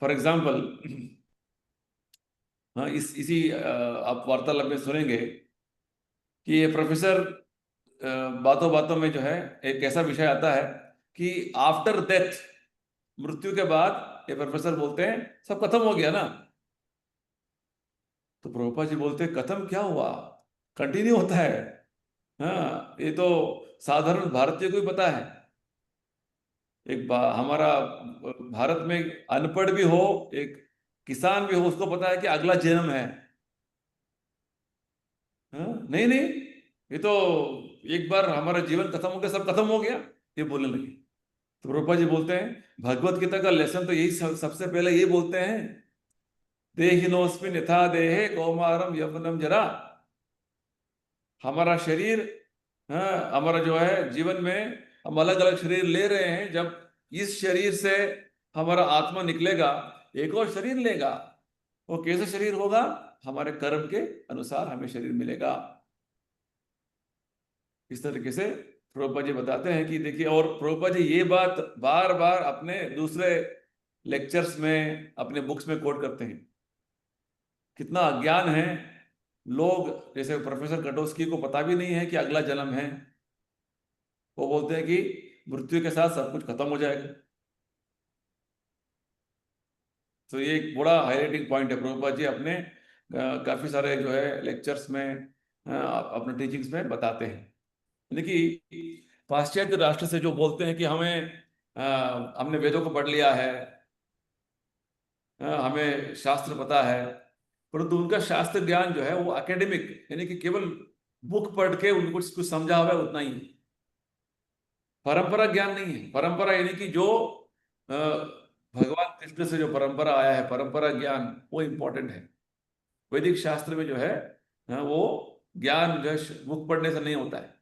फॉर एग्जाम्पल, हाँ, इसी आप वार्तालाप में सुनेंगे कि ये प्रोफेसर बातों बातों में जो है एक ऐसा विषय आता है कि आफ्टर डेथ, मृत्यु के बाद ये प्रोफेसर बोलते हैं सब खत्म हो गया ना। तो प्रभुपाद जी बोलते हैं खत्म क्या हुआ, कंटिन्यू होता है। हाँ, ये तो साधारण भारतीय को ही पता है। हमारा भारत में अनपढ़ भी हो, एक किसान भी हो, उसको पता है कि अगला जन्म है। हाँ? नहीं नहीं, ये तो एक बार हमारा जीवन खत्म हो गया, सब खत्म हो गया, ये बोलने लगे। तो प्रभुपाद जी बोलते हैं भगवत गीता का लेसन तो यही सबसे पहले यही बोलते हैं, देहिनोस्मिन् यथा देहे कौमारम यौवनम जरा। हमारा शरीर, हाँ, हमारा जो है जीवन में हम अलग अलग शरीर ले रहे हैं। जब इस शरीर से हमारा आत्मा निकलेगा, एक और शरीर लेगा। वो कैसे शरीर होगा? हमारे कर्म के अनुसार हमें शरीर मिलेगा। इस तरीके से प्रभुपाद जी बताते हैं कि देखिए, और प्रभुपाद जी ये बात बार बार अपने दूसरे लेक्चर्स में, अपने बुक्स में कोट करते हैं। कितना अज्ञान है लोग, जैसे प्रोफेसर कटोस्की को पता भी नहीं है कि अगला जन्म है। वो बोलते हैं कि मृत्यु के साथ सब कुछ खत्म हो जाएगा। तो ये एक बड़ा हाईलाइटिंग पॉइंट है प्रभुपाद जी अपने काफी सारे जो है लेक्चर्स में, अपने टीचिंग्स में बताते हैं। यानी कि पाश्चात्य राष्ट्र से जो बोलते हैं कि हमने वेदों को पढ़ लिया है, हमें शास्त्र पता है, परंतु उनका शास्त्र ज्ञान जो है वो एकेडमिक, यानी कि केवल बुक पढ़ के उनको कुछ समझा हुआ है उतना ही, परंपरा ज्ञान नहीं है। परंपरा यानी कि जो भगवान कृष्ण से जो परंपरा आया है, परंपरा ज्ञान, वो इंपॉर्टेंट है। वैदिक शास्त्र में जो है वो ज्ञान जो है बुक पढ़ने से नहीं होता है।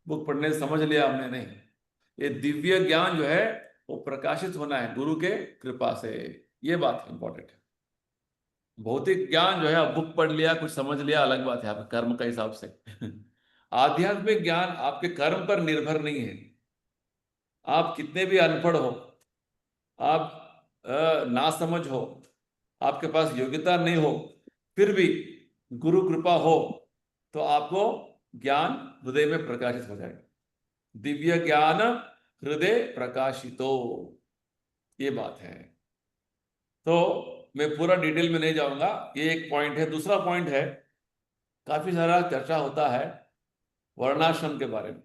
बुक पढ़ने से समझ लिया हमने, नहीं। ये दिव्य ज्ञान जो है वो प्रकाशित होना है गुरु के कृपा से। ये बात इंपॉर्टेंट है। भौतिक ज्ञान जो है आप बुक पढ़ लिया, कुछ समझ लिया, अलग बात है, आपके कर्म का हिसाब से। आध्यात्मिक ज्ञान आपके कर्म पर निर्भर नहीं है। आप कितने भी अनपढ़ हो, आप नासमझ हो, आपके पास योग्यता नहीं हो, फिर भी गुरु कृपा हो तो आपको ज्ञान हृदय में प्रकाशित हो जाएगा। दिव्य ज्ञान हृदय प्रकाशितो, ये बात है। तो मैं पूरा डिटेल में नहीं जाऊंगा, ये एक पॉइंट है। दूसरा पॉइंट है, काफी सारा चर्चा होता है वर्णाश्रम के बारे में।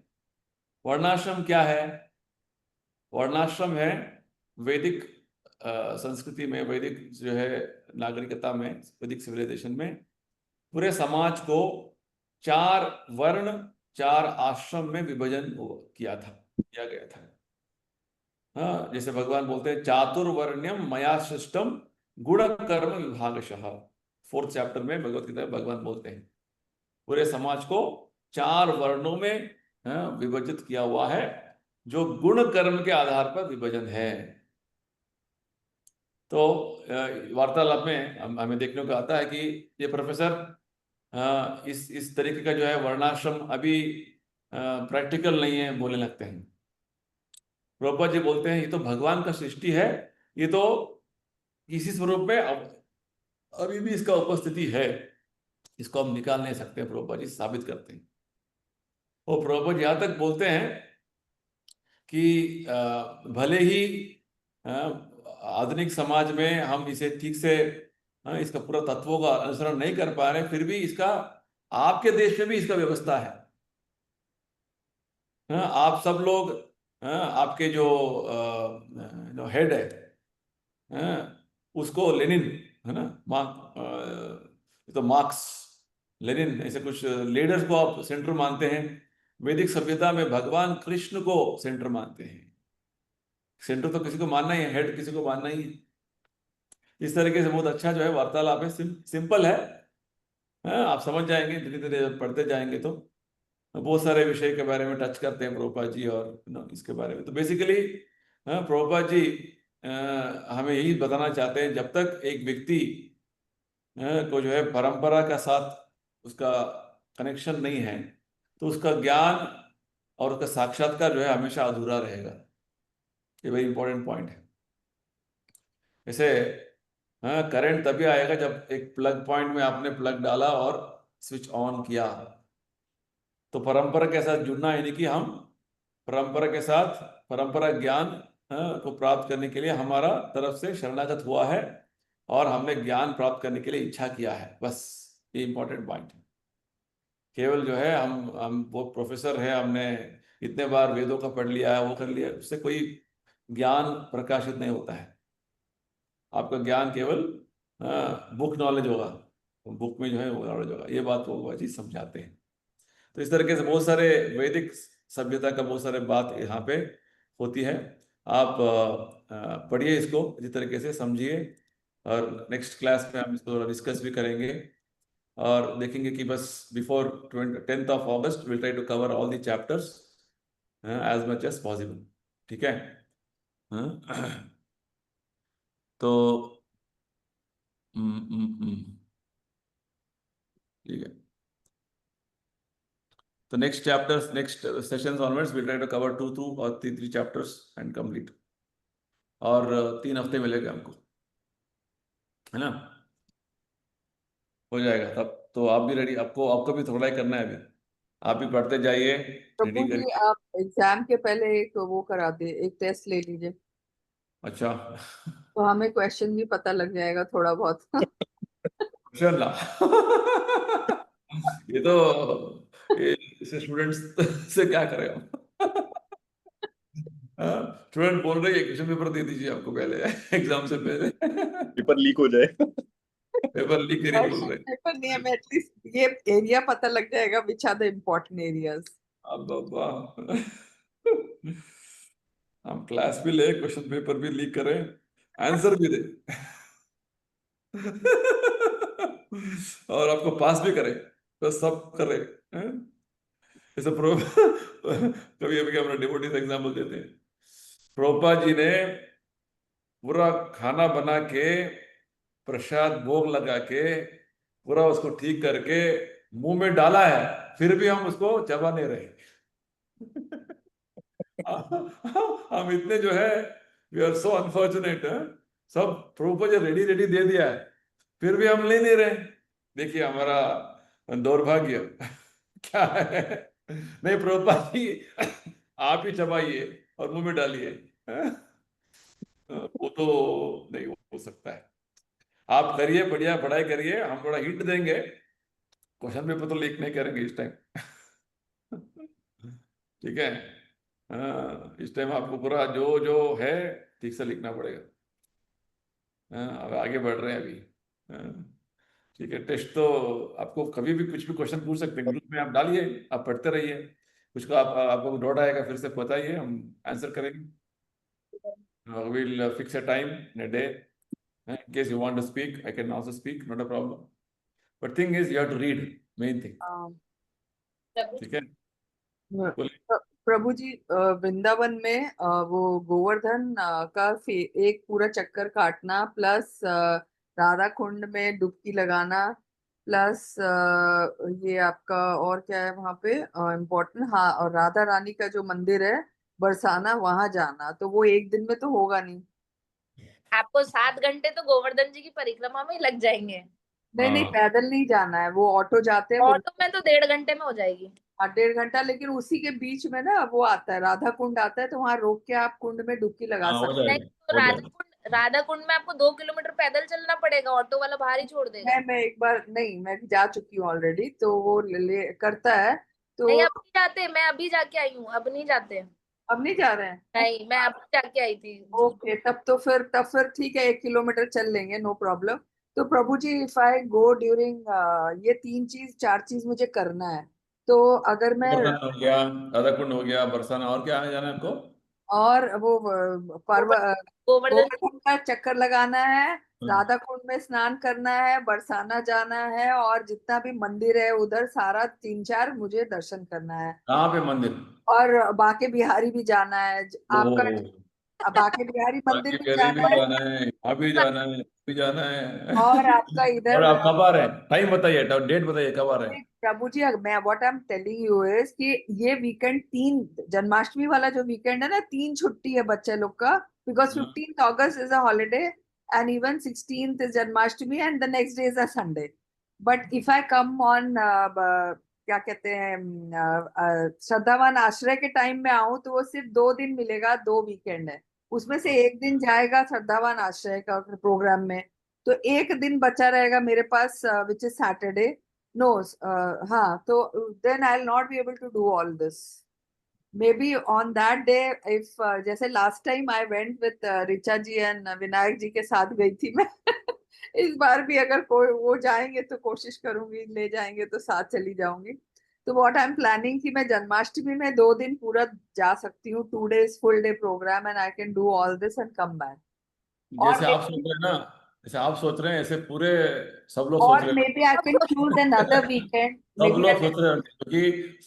वर्णाश्रम क्या है? वर्णाश्रम है वैदिक संस्कृति में, वैदिक जो है नागरिकता में, वैदिक सिविलाइजेशन में पूरे समाज को 4 वर्ण 4 आश्रम में विभाजन किया गया था। हाँ, जैसे भगवान बोलते हैं चातुर्वर्ण्यम मया सृष्टम गुण कर्म विभागशः। 4th चैप्टर में भगवत गीता में भगवान बोलते हैं पूरे समाज को 4 वर्णों में विभाजित किया हुआ है, जो गुण कर्म के आधार पर विभाजन है। तो वार्तालाप में हमें देखने को आता है कि ये प्रोफेसर इस तरीके का जो है वर्णाश्रम अभी प्रैक्टिकल नहीं है बोलने लगते हैं। प्रभुपाद जी बोलते हैं ये तो भगवान का सृष्टि है, ये तो किसी स्वरूप में अभी भी इसका उपस्थिति है, इसको हम निकाल नहीं सकते। प्रभुपाद जी साबित करते हैं। वो प्रभुपाद जी यहाँ तक बोलते हैं कि भले ही आधुनिक समाज में हम इसे ठीक से इसका पूरा तत्वों का अनुसरण नहीं कर पा रहे, फिर भी इसका आपके देश में भी इसका व्यवस्था है। आप सब लोग आपके जो हेड है उसको लेनिन है ना, तो मार्क्स लेनिन ऐसे कुछ लीडर्स को आप सेंटर मानते हैं। वैदिक सभ्यता में भगवान कृष्ण को सेंटर मानते हैं। सेंटर तो किसी को मानना ही है, हेड किसी को मानना ही है। इस तरीके से बहुत अच्छा जो है वार्तालाप है, सिंपल है। आप समझ जाएंगे धीरे धीरे पढ़ते जाएंगे तो। बहुत सारे विषय के बारे में टच करते हैं प्रभुपाद जी, और इसके बारे में तो बेसिकली प्रभुपाद जी हमें यही बताना चाहते हैं, जब तक एक व्यक्ति को जो है परंपरा का साथ उसका कनेक्शन नहीं है तो उसका ज्ञान और उसका साक्षात्कार जो है हमेशा अधूरा रहेगा। ये वेरी इंपॉर्टेंट पॉइंट है। जैसे करंट तभी आएगा जब एक प्लग पॉइंट में आपने प्लग डाला और स्विच ऑन किया। तो परंपरा के साथ जुड़ना यानी कि हम परंपरा के साथ परंपरा ज्ञान को प्राप्त करने के लिए हमारा तरफ से शरणागत हुआ है और हमने ज्ञान प्राप्त करने के लिए इच्छा किया है, बस ये इंपॉर्टेंट पॉइंट है। केवल जो है हम वो प्रोफेसर है, हमने इतने बार वेदों का पढ़ लिया है, वो कर लिया, उससे कोई ज्ञान प्रकाशित नहीं होता है। आपका ज्ञान केवल बुक नॉलेज होगा, बुक में जो है वो नॉलेज होगा। ये बात वो जी समझाते हैं। तो इस तरीके से बहुत सारे वैदिक सभ्यता का बहुत सारे बात यहाँ पे होती है। आप पढ़िए, इसको इसी तरीके से समझिए, और नेक्स्ट क्लास में हम इसको डिस्कस भी करेंगे और देखेंगे कि बस before 10th of August will try to cover all the chapters as much as possible. ठीक है? तो ठीक है, तो next chapters, next sessions onwards will try to cover 2 और 3 चैप्टर्स एंड कंप्लीट। और 3 हफ्ते मिलेगा हमको, है ना? हो जाएगा तब तो आप भी रेडी, आपको भी थोड़ा ही करना है अभी। आप भी पढ़ते जाइए, रेडी प्रभु जी करिए। आप एग्जाम के पहले एक वो करा दे, एक टेस्ट ले लीजिए अच्छा। तो हमें क्वेश्चन भी पता लग जाएगा थोड़ा बहुत। माशाल्लाह। ये तो इसे स्टूडेंट्स से क्या करें हम? स्टूडेंट बोल रहे हैं क्वेश्चन पेपर दे दीजिए आपको पहले एग्जाम से पहले। पेपर लीक हो जाए। पेपर लीक करिए बोल रहे हैं। पेपर नहीं, हमें एटलीस्ट ये एरिया पता लग जाएगा which are the important areas. अब हम क्लास भी ले, क्वेश्चन पेपर भी लीक करें, आंसर भी दे और आपको पास भी करे, तो सब करे। जैसे कभी अभी अपना डिवोटीज एग्जाम्पल देते हैं। प्रभुपाद जी ने पूरा खाना बना के प्रसाद भोग लगा के पूरा उसको ठीक करके मुंह में डाला है, फिर भी हम उसको चबा नहीं रहे। हम इतने जो है, वी आर सो अनफॉर्चुनेट। सब प्रभु रेडी रेडी दे दिया है, फिर भी हम ले नहीं रहे। देखिए हमारा दौर्भाग्य क्या है। नहीं प्रभुपाद जी, आप ही चबाइए और मुंह में डालिए। वो तो नहीं हो सकता है। आप करिए, बढ़िया पढ़ाई करिए, हम थोड़ा हिंट देंगे, क्वेश्चन पेपर तो लीक नहीं करेंगे इस टाइम। ठीक है। इस टाइम आपको पूरा जो जो है ठीक से लिखना पड़ेगा। अब आगे बढ़ रहे हैं अभी। ठीक है, टेस्ट तो आपको कभी भी कुछ भी क्वेश्चन पूछ सकते हैं, ग्रुप में आप डालिए, आप पढ़ते रहिए, कुछ का आपको डाउट आएगा फिर से बताइए, हम आंसर करेंगे। We'll fix a time in a day. In case you want to speak, I can also speak, not a problem. But thing is, you have to read, main thing. ठीक है। प्रभु जी, वृंदावन में वो गोवर्धन का एक पूरा चक्कर काटना, प्लस राधा कुंड में डुबकी लगाना, प्लस ये आपका और क्या है वहां पे इम्पोर्टेंट, हाँ, और राधा रानी का जो मंदिर है बरसाना, वहां जाना, तो वो एक दिन में तो होगा नहीं। आपको 7 घंटे तो गोवर्धन जी की परिक्रमा में ही लग जाएंगे। नहीं नहीं, पैदल नहीं जाना है, वो ऑटो जाते हैं, ऑटो में तो 1.5 घंटे में हो जाएगी। 1.5 घंटा, लेकिन उसी के बीच में ना वो आता है, राधा कुंड आता है, तो वहां रोक के आप कुंड में डुबकी लगा हो सकते हैं। नहीं जाएगा, तो हो जाएगा। राधा कुंड में आपको 2 किलोमीटर पैदल चलना पड़ेगा, ऑटो वाला बाहर ही छोड़ देगा। मैं एक बार नहीं, मैं जा चुकी हूँ ऑलरेडी, तो वो करता है तो। नहीं अब नहीं जाते, मैं अभी जाके आई हूँ, अब नहीं जाते। अब नहीं जा रहे हैं? नहीं, मैं अभी जाके आई थी। ओके, तब फिर ठीक है, 1 किलोमीटर चल लेंगे, नो प्रॉब्लम। तो प्रभु जी, इफ आई गो ड्यूरिंग ये 4 चीज मुझे करना है, तो अगर मैं गोवर्धन हो गया, राधा कुंड हो गया, बरसाना, और क्या है जाना है आपको? और वो गोवर्धन गोवर्धन का चक्कर लगाना है, राधा कुंड में स्नान करना है, बरसाना जाना है, और जितना भी मंदिर है उधर सारा 3-4 मुझे दर्शन करना है, कहाँ पे मंदिर? और बाके बिहारी भी जाना है आपका। ओ, बाके बिहारी मंदिर बाकी भी गली भी जाना है, जाना है, यहाँ भी जाना है, भी जाना है। और आपका और इधर आप कब आ रहे हैं? टाइम बताइए, डेट बताइए, कब आ रहे हैं? प्रभु जी, मैं what I am telling you is कि ये वीकेंड 3 जन्माष्टमी वाला जो वीकेंड है ना, 3 छुट्टी है बच्चे लोग का, because 15th August is a holiday, and even 16th is Janmashtami, and the next day is a Sunday. But if I come on क्या कहते हैं, श्रद्धावान आश्रय के टाइम में आऊं, तो वो सिर्फ 2 दिन मिलेगा, 2 वीकेंड है, उसमें से एक दिन जाएगा श्रद्धावान आश्रय का प्रोग्राम में, तो एक दिन बचा रहेगा मेरे पास, विच इज सैटरडे। नो, हाँ, तो then I'll not be able to do all this. Maybe on that day, if जैसे last time I went with Richa ji and Vinayak जी के साथ गई थी मैं। इस बार भी अगर कोई वो जाएंगे तो कोशिश करूंगी, ले जाएंगे तो साथ चली जाऊंगी। तो what I'm planning कि मैं जन्माष्टमी में 2 दिन पूरा जा सकती हूँ, 2 days full day program, and I can do all this and come back. जैसे और आप सोच रहे हैं ना, जैसे आप सोच रहे हैं, ऐसे पूरे सब लोग सोच रहे हैं। maybe I can choose another weekend. सब Maybe लोग सोच रहे हैं, क्योंकि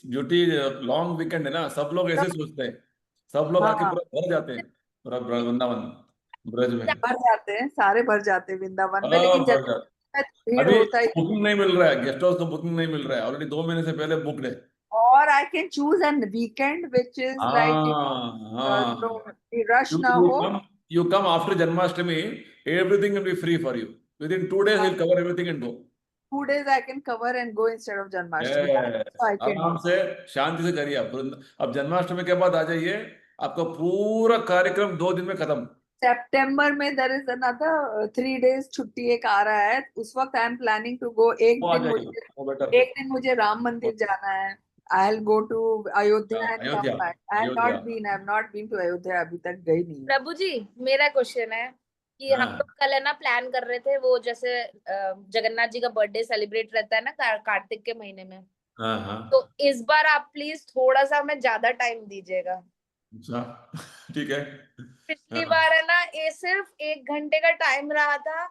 ड्यूटी लॉन्ग वीकेंड है ना, सब लोग ऐसे सोचते हैं, सब लोग आके हाँ, पूरा भर जाते हैं, पूरा वृंदावन ब्रज में। भर जाते हैं, सारे भर जाते हैं वृंदावन में, हाँ, लेकिन भर जाते जब भीड़ अभी होता है। बुकिंग नहीं मिल रहा है, गेस्ट हाउस का बुकिंग नहीं मिल रहा है, ऑलरेडी 2 महीने से पहले बुकड है। और I can choose an weekend which is like हाँ, रश ना you हो। come, you come after Janmashtami, everything will be free for you. Within 2 days, we'll cover everything and go. 2 days I can cover and go instead of Janmashtami. Yes, So I can आराम से शांति से करिए आप। अब जन्माष्टमी के बाद आ जाइए, आपका पूरा कार्यक्रम 2 दिन में खत्म। सितंबर में देयर इज अनदर 3 days छुट्टी एक आ रहा है, उस वक्त I am planning to go. वो आ जाइए, वो बेटर। एक दिन मुझे राम मंदिर जाना है। I'll go to Ayodhya and come Ayodhya, back. I have Ayodhya. not been to Ayodhya, अभी तक गई नहीं हूँ। प्रभु जी, मेरा क्वेश्चन है कि हम हाँ। लोग कल है ना प्लान कर रहे थे, वो जैसे जगन्नाथ जी का बर्थडे सेलिब्रेट रहता है ना कार्तिक के महीने में, हाँ हाँ, तो इस बार आप प्लीज थोड़ा सा हमें ज्यादा टाइम दीजिएगा। अच्छा, ठीक है। पिछली हाँ। बार है ना, ये सिर्फ 1 घंटे का टाइम रहा था।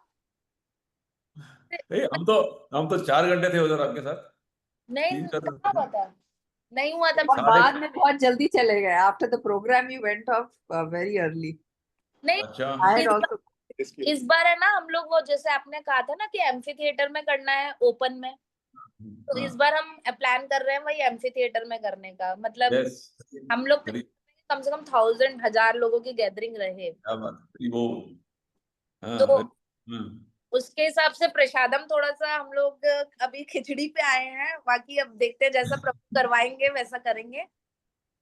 नहीं, हम तो 4 घंटे थे उधर आपके साथ। नहीं 3-4 कहाँ हुआ था, नहीं हुआ था। और बाद में बहुत जल्दी चले गए। After the program you went off very early. नहीं, अच्छा, आई इस हैड आल्सो इसकी इस बार है ना हम लोग वो जैसे आपने कहा था ना कि एम्फी थिएटर में करना है ओपन में, तो इस बार हम प्लान कर रहे हैं वही एम्फी थिएटर में करने का, मतलब यस, हम लोग करिए, कम से कम 1000 लोगों की गैदरिंग रहे, क्या बात है, वो हाँ तो हाँ, उसके हिसाब से प्रसादम थोड़ा सा हम लोग अभी खिचड़ी पे आए हैं, बाकी अब देखते हैं जैसा प्रभु करवाएंगे वैसा करेंगे।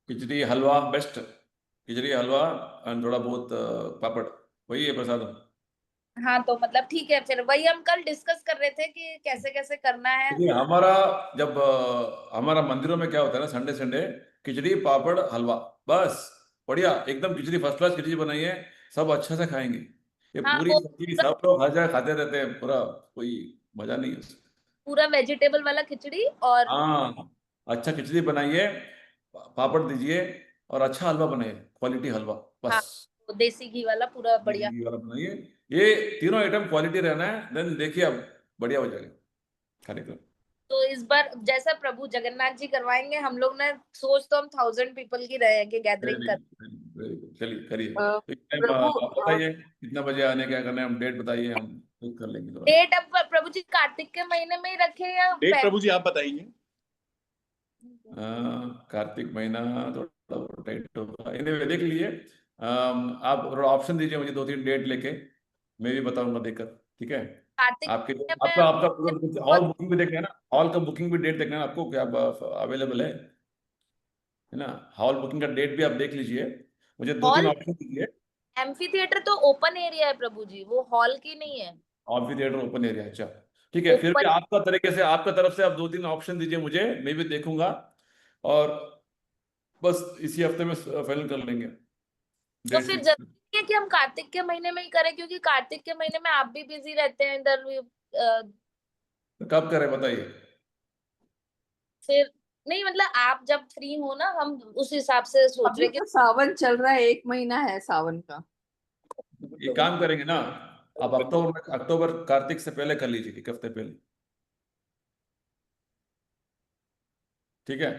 खिचड़ी हलवा बेस्ट, खिचड़ी हलवा एंड थोड़ा बहुत पापड़, वही है प्रसाद। हाँ तो मतलब ठीक है, फिर वही हम कल डिस्कस कर रहे थे कि कैसे कैसे करना है। देखिए हमारा जब हमारा मंदिरों में क्या होता है ना, संडे संडे खिचड़ी पापड़ हलवा, बस बढ़िया एकदम खिचड़ी फर्स्ट क्लास खिचड़ी बनाई है, सब अच्छा से खाएंगे। ये हाँ पूरी वो सब्जी सब लोग हर जगह खाते रहते हैं, पूरा कोई मजा नहीं है उसमें। पूरा वेजिटेबल वाला खिचड़ी और हाँ, अच्छा खिचड़ी बनाइए, पापड़ दीजिए और अच्छा हलवा बनाइए, क्वालिटी हलवा, हाँ बस वो देसी घी वाला पूरा बढ़िया। देसी घी वाला बनाइए। ये तीनों आइटम क्वालिटी रहना है, देन देखिए अब बढ़िया हो जाएगा कार्यक्रम। तो इस बार जैसा प्रभु जगन्नाथ जी करवाएंगे, हम लोग ने सोच तो हम 1000 पीपल की रहे हैं कि गैदरिंग वेरी कर। वेरी गुड, चलिए करिए। एक टाइम प्रभु आप बताइए कितना बजे आने, क्या करना है, हम डेट बताइए, हम कर लेंगे थोड़ा। डेट अब प्रभु जी कार्तिक के महीने में ही रखे या डेट प्रभु जी आप बताइए। कार्तिक महीना थोड़ा टाइट होगा, एनीवे देख लीजिए। आप थोड़ा ऑप्शन दीजिए मुझे, 2-3 डेट लेके मैं भी बताऊंगा देखकर, ठीक है। कार्तिक आपके महीने आपका में आपका पूरा हॉल बुकिंग भी देखना है ना, हॉल का बुकिंग भी डेट देखना है आपको, क्या अवेलेबल है ना। हॉल बुकिंग का डेट भी आप देख लीजिए, मुझे 2-3 हॉल ऑप्शन दीजिए। एम्फी थिएटर तो ओपन एरिया है प्रभु जी, वो हॉल की नहीं है। ऑम्फी थिएटर ओपन एरिया, अच्छा ठीक है, फिर भी ओपन, आपका तरीके से आपका तरफ से आप 2-3 ऑप्शन दीजिए मुझे, मैं भी देखूंगा और बस इसी हफ्ते में फाइनल कर लेंगे तो डेट फिर फिक्स। जरूरी है कि हम कार्तिक के महीने में ही करें, क्योंकि कार्तिक के महीने में आप भी बिजी रहते हैं इधर कब करें बताइए। फिर नहीं मतलब आप जब फ्री हो ना, हम उस हिसाब से सोच अभी रहे कि तो सावन चल रहा है, 1 महीना है सावन का। ये काम करेंगे ना, आप अक्टूबर कार्तिक से पहले कर लीजिए, 1 हफ्ते पहले, ठीक है।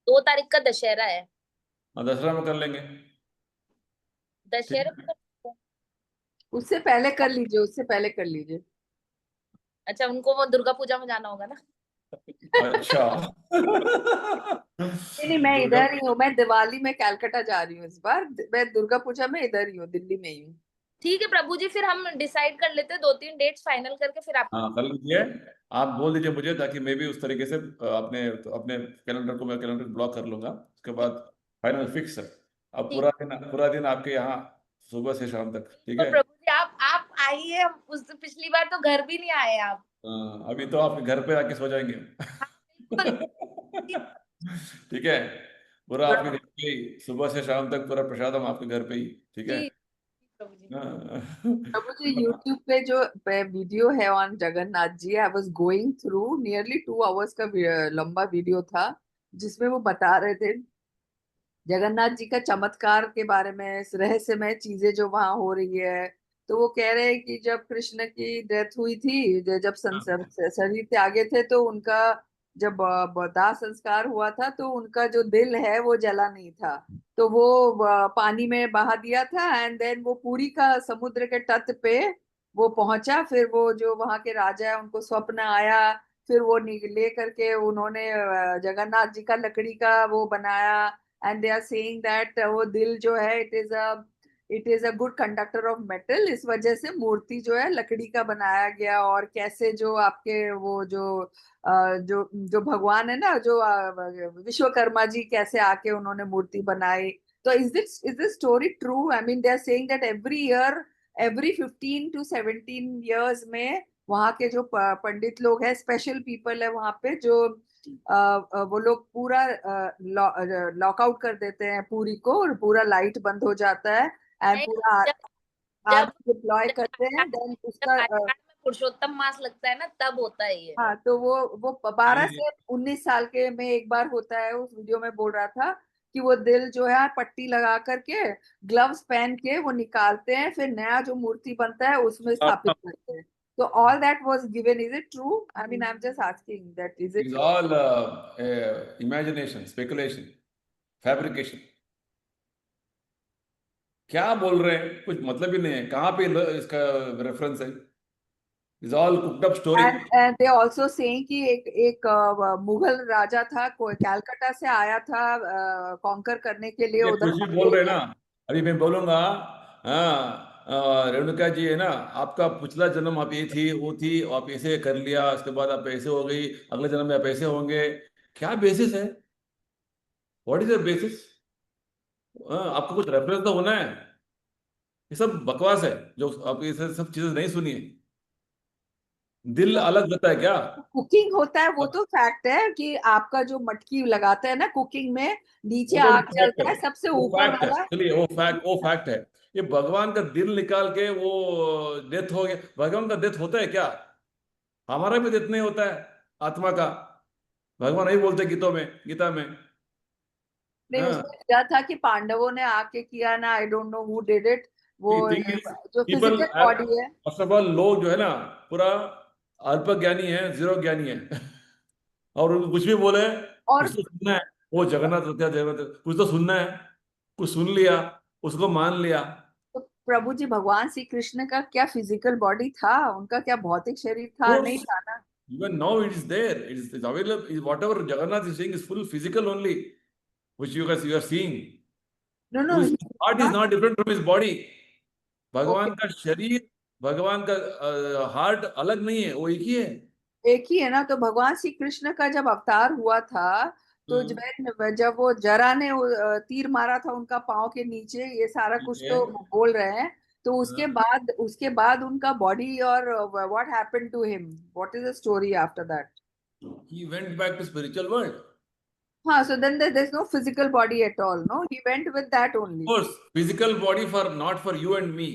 2 तारीख का दशहरा है, हाँ, दसरा में कर लेंगे, ठीक दशहरे है। पे- उससे पहले कर लीजिए, उससे पहले कर लीजिए। अच्छा उनको वो दुर्गा पूजा में जाना होगा ना। अच्छा नहीं नहीं, मैं दुर्गा, इधर ही हूँ, मैं दिवाली में कलकत्ता जा रही हूँ इस बार। मैं दुर्गा पूजा में इधर ही हूँ, दिल्ली में ही हूँ। ठीक है प्रभु जी, फिर हम डिसाइड कर लेते हैं 2-3 डेट्स फाइनल करके फिर आप। हाँ कर लीजिए, आप बोल दीजिए मुझे ताकि मैं भी उस तरीके से अपने अपने कैलेंडर को मैं कैलेंडर ब्लॉक कर लूंगा, उसके ठीक बाद फाइनल फिक्स है। अब ठीक। पूरा दिन आपके यहाँ सुबह से शाम तक, ठीक तो है। प्रभु जी आप आइए, हम उस पिछली बार तो घर भी नहीं आए आप। अभी तो आपके घर पे आके सो जाएंगे हाँ बिल्कुल। ठीक है, पूरा आपके प्रभु घर पे ही सुबह से शाम तक पूरा प्रसाद हम आपके घर पे ही, ठीक है। जी प्रभु जी। हाँ। प्रभु जी, यूट्यूब पे जो वीडियो है on Jagannath ji, I was going through, nearly 2 hours का लंबा वीडियो था, जिसमें वो बता रहे थे जगन्नाथ जी का चमत्कार के बारे में, इस रहस्यमय चीजें जो वहां हो रही है। तो वो कह रहे हैं कि जब कृष्ण की डेथ हुई थी, जब शरीर त्यागे थे, तो उनका जब दाह संस्कार हुआ था, तो उनका जो दिल है वो जला नहीं था। तो वो पानी में बहा दिया था, एंड देन वो पूरी का समुद्र के तट पे वो पहुंचा। फिर वो जो वहां के राजा है उनको स्वप्न आया, फिर वो ले करके उन्होंने जगन्नाथ जी का लकड़ी का वो बनाया, and they are saying that वो दिल जो है it is a good conductor of metal. इस वजह से मूर्ति जो है लकड़ी का बनाया गया। और कैसे जो आपके वो जो भगवान है ना, जो विश्वकर्मा जी कैसे आके उन्होंने मूर्ति बनाई। तो is this story true? I mean they are saying that every year, every 15 to 17 years में वहाँ के जो पंडित लोग हैं, स्पेशल पीपल है वहाँ पे, जो वो लोग पूरा लॉकआउट कर देते हैं पुरी को, और पूरा लाइट बंद हो जाता है, एंड नहीं, पूरा जब जब आर्मी डिप्लॉय जब करते हैं, देन जब उसका आषाढ़ में पुरुषोत्तम मास लगता है ना, तब होता है ये। हाँ, तो वो 12 से 19 साल के में एक बार होता है। उस वीडियो में बोल रहा था कि वो दिल जो है पट्टी लगा करके, ग्लव्स पहन के वो निकालते हैं, फिर नया जो मूर्ति बनता है उसमें स्थापित करते हैं। तो all that was given, is it true? I mean I am just asking that, is it is true? All imagination, speculation, fabrication. क्या बोल रहे हैं, कुछ मतलब ही नहीं है, कहाँ पे इसका रेफरेंस है? Is all cooked up story. And they also saying कि एक मुगल राजा था, कोई कलकत्ता से आया था कॉन्कर करने के लिए ये उधर कुछ भी बोल रहे हैं मंगोलिया। ना, अभी मैं बोलूंगा। हाँ, रेणुका जी है ना, आपका पिछला जन्म आप ये थी वो थी, आप ऐसे कर लिया, उसके बाद आप ऐसे हो गई, अगले जन्म में आप ऐसे होंगे। क्या बेसिस है? What is the basis? आपको कुछ रेफरेंस तो होना है। ये सब बकवास है, जो आप ये सब चीजें नहीं सुनी है। दिल तो अलग होता है क्या? कुकिंग होता है वो तो फैक्ट है कि आपका जो मटकी लगाता है ना कुकिंग में, नीचे वो तो आग फैक्ट जलता है, है सबसे वो ऊपर फैक्ट है, वाला। चलिए वो फैक्ट है। ये भगवान का दिल निकाल के वो डेथ हो गया, भगवान का डेथ होता है क्या? हमारा भी डेथ नहीं होता है, आत्मा का। भगवान नहीं बोलते गीता में। नहीं, हाँ, उसमें दिया था कि पांडवों ने आके किया ना, I don't know who did it, वो थिंग इज, जो पीपल, फिजिकल बॉडी है। फर्स्ट ऑफ ऑल लोग जो है ना, पूरा अल्प ज्ञानी है, जीरो ज्ञानी है। और उनको कुछ भी बोले, और कुछ तो सुनना है। वो जगन्नाथ कुछ तो सुनना है, कुछ सुन लिया, उसको मान लिया। तो प्रभु जी भगवान श्री कृष्ण का क्या फिजिकल बॉडी था? उनका क्या भौतिक शरीर था? नहीं कोर्स, था ना। even now it is there, it's available. Whatever Jagannath is saying is full physical only, which you are seeing. No no, His heart is not different from his body. Okay, भगवान का शरीर, भगवान का हार्ट अलग नहीं है, वो एक ही है। एक ही है ना। तो भगवान श्री कृष्ण का जब अवतार हुआ था, तो हम्म, जब वो जरा ने तीर मारा था उनका पाँव के नीचे, ये सारा ठीक कुछ है। तो बोल रहे हैं। तो हाँ, उसके बाद उनका बॉडी और what happened to him, what is the story after that? he went back to spiritual world. हाँ, so then there's no physical body at all, no? He went with that Of only. course, physical body for not for you and me,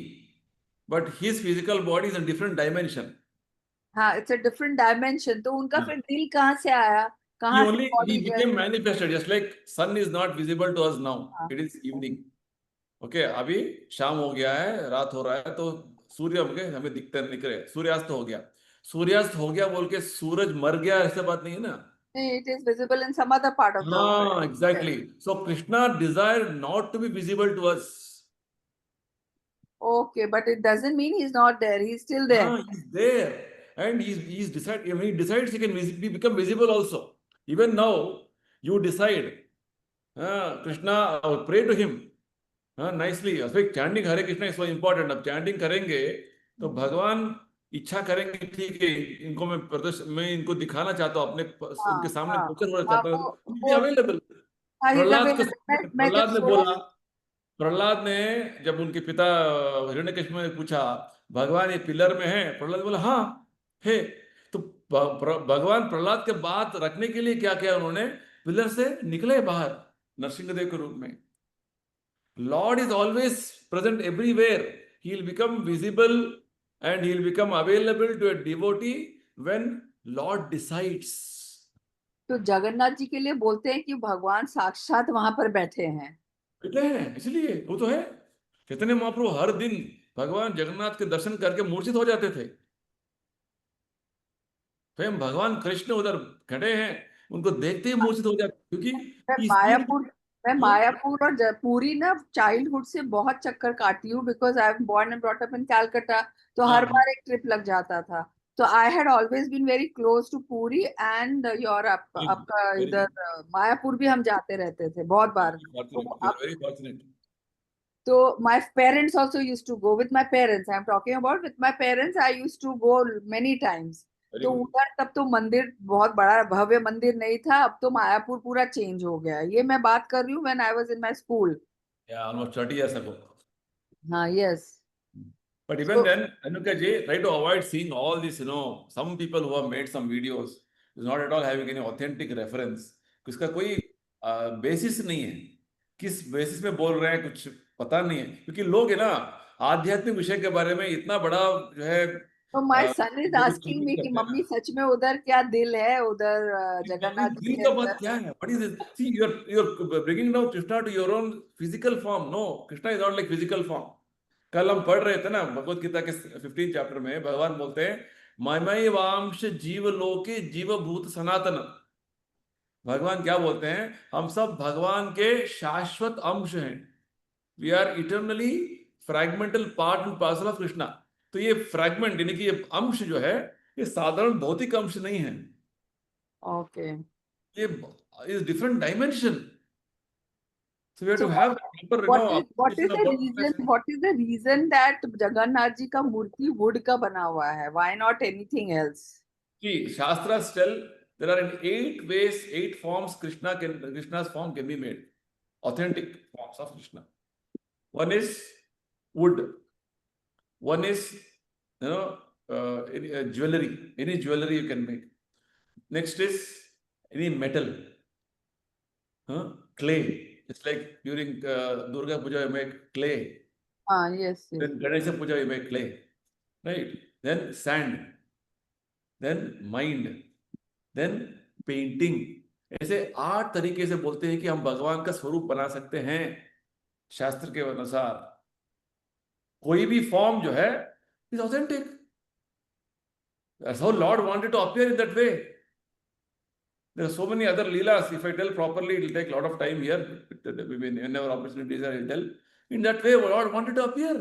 but his physical body is a different dimension. हाँ, इट्स अ डिफरेंट डायमेंशन। तो उनका फिर दिल कहाँ से आया, कहाँ से He बॉडी गए? became manifested, just like sun is not visible to us now. हाँ, It is evening. ओके, अभी शाम हो गया है, रात हो रहा है, तो सूर्य हमें दिखते दिख रहे, सूर्यास्त हो गया। सूर्यास्त हो गया बोल के सूरज मर गया, ऐसा बात नहीं है ना। it is visible in some other part of the world. हाँ, exactly. So Krishna desire not to be visible to us. Okay, but it doesn't mean he's not there. He's still there. हाँ, he's there, and he's decide, when he decides he can become visible also. Even now you decide, Krishna, pray to him, nicely। Chanting Hare Krishna is so important. अब चैंटिंग करेंगे तो भगवान इच्छा करेंगे, ठीक है, इनको मैं इनको दिखाना चाहता हूँ, अपने हाँ उनके सामने हाँ फोकस होना हाँ, चाहता हूँ, अवेलेबल। हाँ, he's प्रहलाद को, available. मैं जब प्रहलाद ने सोया। बोला, प्रहलाद ने जब उनके पिता हिरण्यकशिपु ने पूछा, भगवान ये पिलर में है? प्रहलाद ने बोला हाँ है। तो भगवान प्रहलाद के बात रखने के लिए क्या किया उन्होंने? पिलर से निकले बाहर, नरसिंहदेव के रूप में। Lord is always present everywhere. He will become visible and he will become available to a devotee when Lord decides. तो जगन्नाथ जी के लिए बोलते हैं कि भगवान साक्षात वहां पर बैठे हैं। बेटे हैं, इसलिए वो तो है। चैतन्य महाप्रभु हर दिन भगवान जगन्नाथ के दर्शन करके मूर्छित हो जाते थे। स्वयं भगवान कृष्ण उधर खड़े हैं, उनको देखते ही मूर्छित हो जाते, क्योंकि मैं he sees- मायापुर मैं मायापुर और पूरी ना चाइल्डहुड से बहुत चक्कर काटी हूँ, because I am born and brought up in Calcutta. तो हर हाँ, बार एक ट्रिप लग जाता था। तो I had always been very close to Puri and your आपका very इधर मायापुर भी हम जाते रहते थे बहुत बार। fortunate, तो you are very fortunate. So my parents also used to go with my parents. I'm talking about with my parents. I used to go many times. Very तो good. उधर तब तो मंदिर बहुत बड़ा भव्य मंदिर नहीं था। अब तो मायापुर पूरा चेंज हो गया। ये मैं बात कर रही हूँ when I was in my school. Yeah, almost 30 years ago. हाँ, yes. But even then, Anuka ji, try to avoid seeing all this, some people who have made some videos is not at all having any authentic reference. उसका कोई बेसिस नहीं है, किस बेसिस में बोल रहे हैं कुछ पता नहीं है, क्योंकि लोग है ना आध्यात्मिक विषय के बारे में इतना बड़ा जो है तो my son is asking me कि करते हैं मम्मी ना। सच में उधर क्या दिल है, उधर जगन्नाथ जी दिल के का बात अंदर? क्या है? What is it? See, you're bringing down Krishna to your own physical form. No, Krishna is not like physical form. कल हम पढ़ रहे थे ना भगवत गीता के 15 चैप्टर में, भगवान बोलते हैं मयमय वांश जीव लोके जीव भूत सनातन। भगवान क्या बोलते हैं? हम सब भगवान के शाश्वत अंश हैं। We are eternally fragmental part and parcel of Krishna. तो ये फ्रैगमेंट यानी कि ये अंश जो है ये साधारण भौतिक अंश नहीं है, Okay. ये is different dimension. So we have So to have proper, what is appreciation of the what reason? What is the reason that Jagannath ji का मूर्ति wood का बना हुआ है? Why not anything else? See, Shastras tell there are in 8 ways, 8 forms Krishna's form can be made. Authentic forms of Krishna. One is wood. One is, jewelry. Any jewelry you can make. Next is any metal. Clay. It's like during Durga Puja you make clay. Yes, yes. Then Ganesha Puja you make clay. Right? Then sand. Then mind. Then painting. ऐसे 8 तरीके से बोलते हैं कि हम भगवान का स्वरूप बना सकते हैं शास्त्र के अनुसार। कोई भी फॉर्म जो है is authentic. That's how Lord wanted to appear in that way. There are so many other leelas. If I tell properly, it will take a lot of time here. Whenever opportunities are, I will tell. In that way, Lord wanted to appear.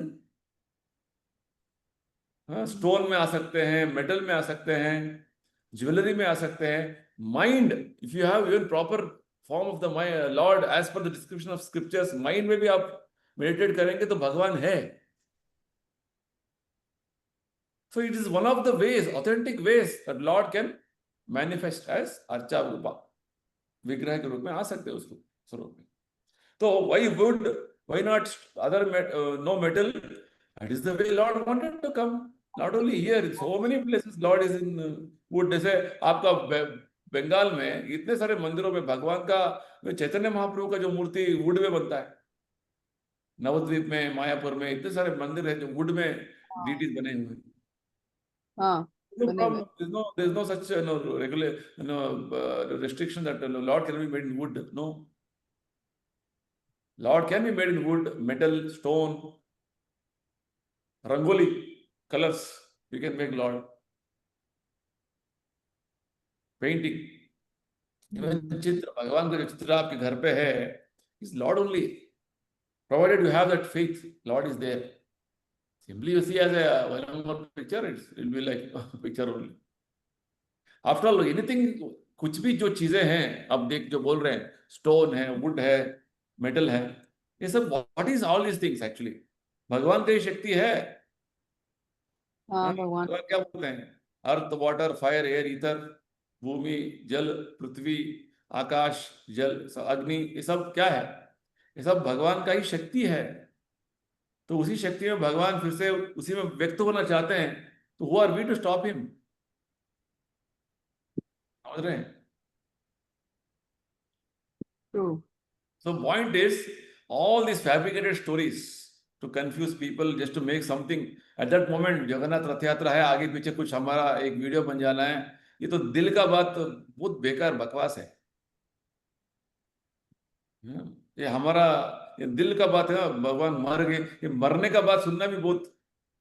Stone में आ सकते हैं, मेटल में आ सकते हैं, ज्वेलरी में आ सकते हैं। Mind, if you have even proper form of the lord as per the description of scriptures, mind में भी आप मेडिटेट करेंगे तो भगवान है। So it is one of the ways, authentic ways that Lord can manifest as Archa Rupa. विग्रह के रूप में आ सकते हैं उस स्वरूप में। तो why wood, why not other no metal? That is the way Lord wanted to come. Not only here, in so many places Lord is in wood. जैसे आपका बंगाल में इतने सारे मंदिरों में भगवान का, चैतन्य महाप्रभु का जो मूर्ति वुड में बनता है, नवद्वीप में, मायापुर में इतने सारे मंदिर है जो वुड में डीटीज बने हुए हैं। No problem. There's no such regular restriction that Lord can be made in wood. No, Lord can be made in wood, metal, stone, rangoli, colors. You can make Lord. Painting. चित्र, भगवान का जो चित्र आपके घर पे है, is Lord only. Provided you have that faith, Lord is there. Simply you see as a one more picture, it will be like a picture only. After all, anything, कुछ भी जो चीजें हैं, अब देख जो बोल रहे हैं, स्टोन है, वुड है, मेटल है, ये सब what is all this things actually? भगवान की शक्ति है। भगवान क्या बोलते हैं? अर्थ, वाटर, फायर, एयर, ईथर, भूमि, जल, पृथ्वी, आकाश, जल, अग्नि, ये सब क्या है? ये सब भगवान का ही शक्ति है। तो उसी शक्ति में भगवान फिर से उसी में व्यक्त होना चाहते हैं, तो who are we to stop him? समझ रहे हैं? True. So point is, all these fabricated stories to confuse people just to make something at that moment, Jagannath रथ यात्रा है, आगे पीछे कुछ हमारा एक वीडियो बन जाना है, ये तो दिल का बात बहुत बेकार बकवास है। ये हमारा ये दिल का बात है ना, भगवान मर गए, ये मरने का बात सुनना भी बहुत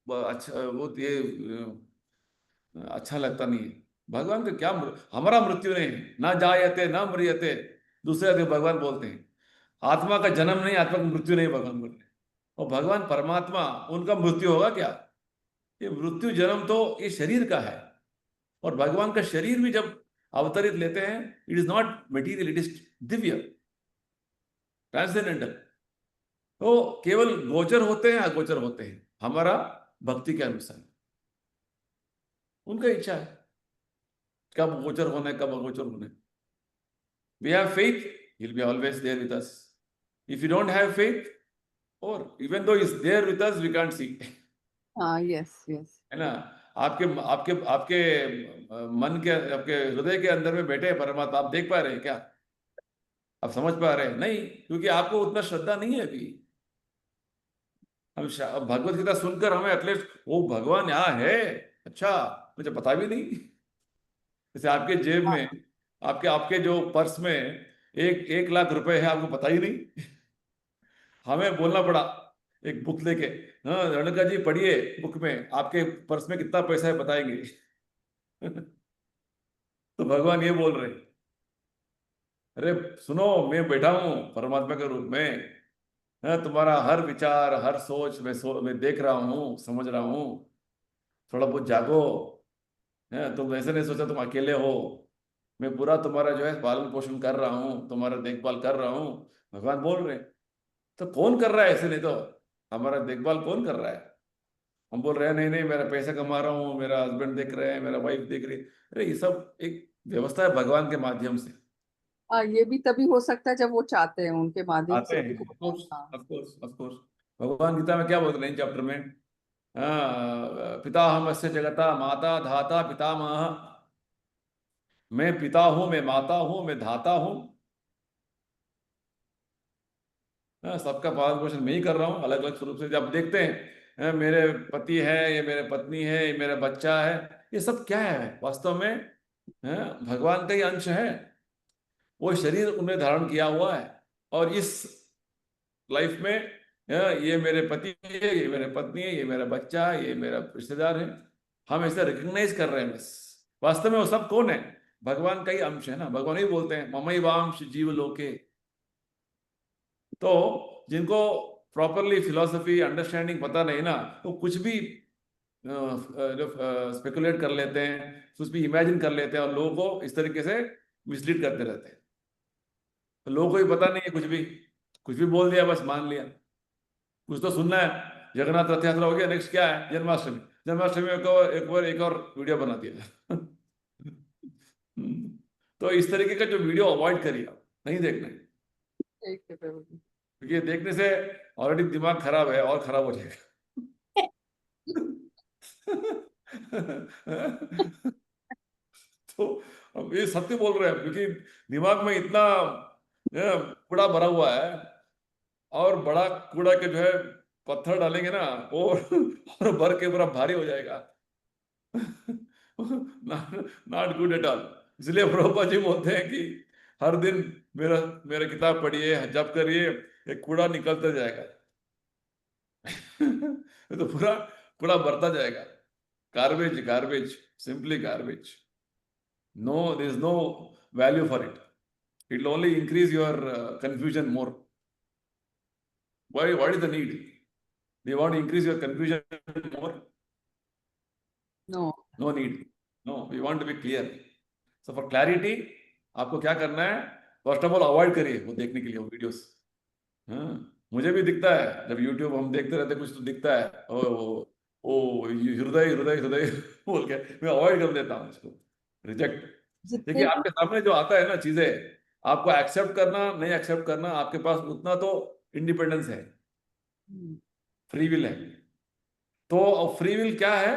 अच्छा, बहुत ये अच्छा लगता नहीं है। भगवान का क्या, हमारा मृत्यु नहीं, ना जायते ना मरियते, दूसरे भगवान बोलते हैं। आत्मा का जन्म नहीं, आत्मा की मृत्यु नहीं, भगवान बोलते हैं। और भगवान परमात्मा, उनका मृत्यु होगा क्या? ये मृत्यु जन्म तो ये शरीर का है, और भगवान का शरीर भी जब अवतरित लेते हैं, it is not material, it is Divya, ट्रांससेंडेंटल। तो केवल गोचर होते हैं, अगोचर होते हैं, हमारा भक्ति के अनुसार। उनका इच्छा है कब गोचर होना है, कब अगोचर होना है। We have faith, he'll be always there with us. If you don't have faith, or even though he's there with us, we can't see. Yes, yes. है ना? आपके आपके आपके मन के, आपके हृदय के अंदर में बैठे हैं परमात्मा, आप देख पा रहे हैं क्या? आप समझ पा रहे हैं? नहीं, क्योंकि आपको उतना श्रद्धा नहीं है अभी। हम भगवत गीता सुनकर हमें एटलीस्ट वो भगवान यहाँ है, अच्छा मुझे पता भी नहीं। जैसे आपके जेब में, आपके जो पर्स में 1 लाख रुपए है, आपको पता ही नहीं। हमें बोलना पड़ा एक बुक लेके, हाँ रणका जी पढ़िए बुक में, आपके पर्स में कितना पैसा है बताएंगे। तो भगवान ये बोल रहे, अरे सुनो, मैं बैठा हूं परमात्मा के रूप में, तुम्हारा हर विचार, हर सोच मैं देख रहा हूँ, समझ रहा हूँ। थोड़ा बहुत जागो। तुम ऐसे नहीं सोचा तुम अकेले हो। मैं पूरा तुम्हारा जो है पालन पोषण कर रहा हूँ, तुम्हारा देखभाल कर रहा हूँ। भगवान बोल रहे हैं। तो कौन कर रहा है ऐसे? नहीं तो हमारा देखभाल कौन कर रहा है? हम बोल रहे हैं नहीं नहीं, मेरा पैसा कमा रहा हूँ, मेरा हस्बैंड देख रहे हैं, मेरा वाइफ देख रही है। अरे ये सब एक व्यवस्था है भगवान के माध्यम से। हाँ, ये भी तभी हो सकता है जब वो चाहते हैं, उनके माध्यम आते से भी हैं, होता है। हाँ। Of course of course. भगवान गीता में क्या बोलते हैं चैप्टर में? पिता हमस्य जगता माता धाता पितामह। मैं पिता हूं, मैं माता हूं, मैं धाता हूं। सबका पालन पोषण मैं ही कर रहा हूँ अलग अलग स्वरूप से। जब देखते हैं मेरे पति है, ये मेरे पत्नी है, ये मेरा बच्चा है, ये सब क्या है वास्तव में? भगवान का ही अंश है। वो शरीर उन्हें धारण किया हुआ है, और इस लाइफ में ये मेरे पति है, ये मेरे पत्नी है, ये मेरा बच्चा है, ये मेरा रिश्तेदार है। हम ऐसे रिकग्नाइज कर रहे हैं बस। वास्तव में वो सब कौन है? भगवान का ही अंश है ना। भगवान ही बोलते हैं ममई वांश जीव लोके। तो जिनको प्रॉपरली फिलोसफी अंडरस्टैंडिंग पता नहीं ना, वो कुछ भी स्पेकुलेट कर लेते हैं, कुछ भी इमेजिन कर लेते हैं, और लोगों को इस तरीके से मिसलीड करते रहते हैं। तो लोगों को भी पता नहीं है, कुछ भी बोल दिया, बस मान लिया। कुछ तो सुनना है। जगन्नाथ रथ यात्रा हो गया, नेक्स्ट क्या है? जन्माष्टमी। जन्माष्टमी में एक और वीडियो बना दिया। तो इस तरीके का जो वीडियो अवॉइड करिए, आप नहीं देखना है। ठीक है प्रभु जी। क्योंकि ये देखने से ऑलरेडी दिमाग खराब है, और खराब हो जाएगा। तो अब ये सत्य बोल रहे हैं, क्योंकि दिमाग में इतना कूड़ा भरा हुआ है, और बड़ा कूड़ा के जो है पत्थर डालेंगे ना, और भर के पूरा भारी हो जाएगा। Not good at all. इसलिए प्रभुपाद जी बोलते हैं कि हर दिन मेरा मेरा किताब पढ़िए, जप करिए, एक कूड़ा निकलता जाएगा। तो पूरा कूड़ा बढ़ता जाएगा। Garbage garbage, simply garbage. No, there is no value for it. It will only increase your confusion more. What is the need? Do you want to increase your confusion more? No. No need. No, we want to be clear. So for clarity, आपको क्या करना है? फर्स्ट ऑफ ऑल अवॉइड करिए वो देखने के लिए वो वीडियोस। हाँ, मुझे भी दिखता है जब यूट्यूब हम देखते रहते, कुछ तो दिखता है, ओ हृदय हृदय हृदय बोल के मैं अवॉइड कर देता हूँ उसको, रिजेक्ट। जितने देखिए भी आपके सामने जो आता है ना चीजें, आपको एक्सेप्ट करना नहीं एक्सेप्ट करना, आपके पास उतना तो इंडिपेंडेंस है, फ्री विल है। तो फ्री विल क्या है?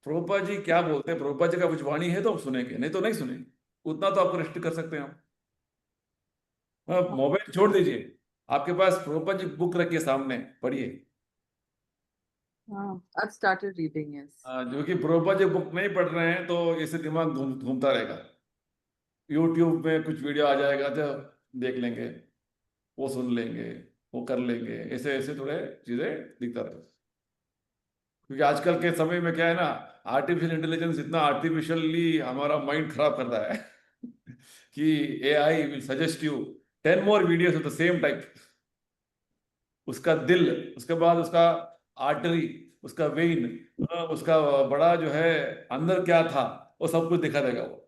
प्रभुपाद जी क्या बोलते हैं? प्रभुपाद जी का कुछ वाणी है तो सुनेंगे, नहीं तो नहीं सुनेंगे। उतना तो आपको रेस्ट्रिक्ट कर सकते हैं हम। मोबाइल छोड़ दीजिए, आपके पास प्रभुपाद जी बुक रखिए सामने, पढ़िए। हाँ, I've started reading, yes. जो कि प्रभुपाद जी बुक नहीं पढ़ रहे हैं, तो इससे दिमाग घूमता रहेगा। यूट्यूब में कुछ वीडियो आ जाएगा तो देख लेंगे, वो सुन लेंगे, वो कर लेंगे, ऐसे ऐसे थोड़े चीजें दिखता रहेगा। क्योंकि आजकल के समय में क्या है ना, आर्टिफिशियल इंटेलिजेंस इतना आर्टिफिशियली हमारा माइंड खराब करता है कि AI will suggest you 10 more videos of the same type. उसका दिल, उसके बाद उसका आर्टरी, उसका वेन, उसका बड़ा जो है अंदर क्या था, वो सब कुछ दिखा देगा वो।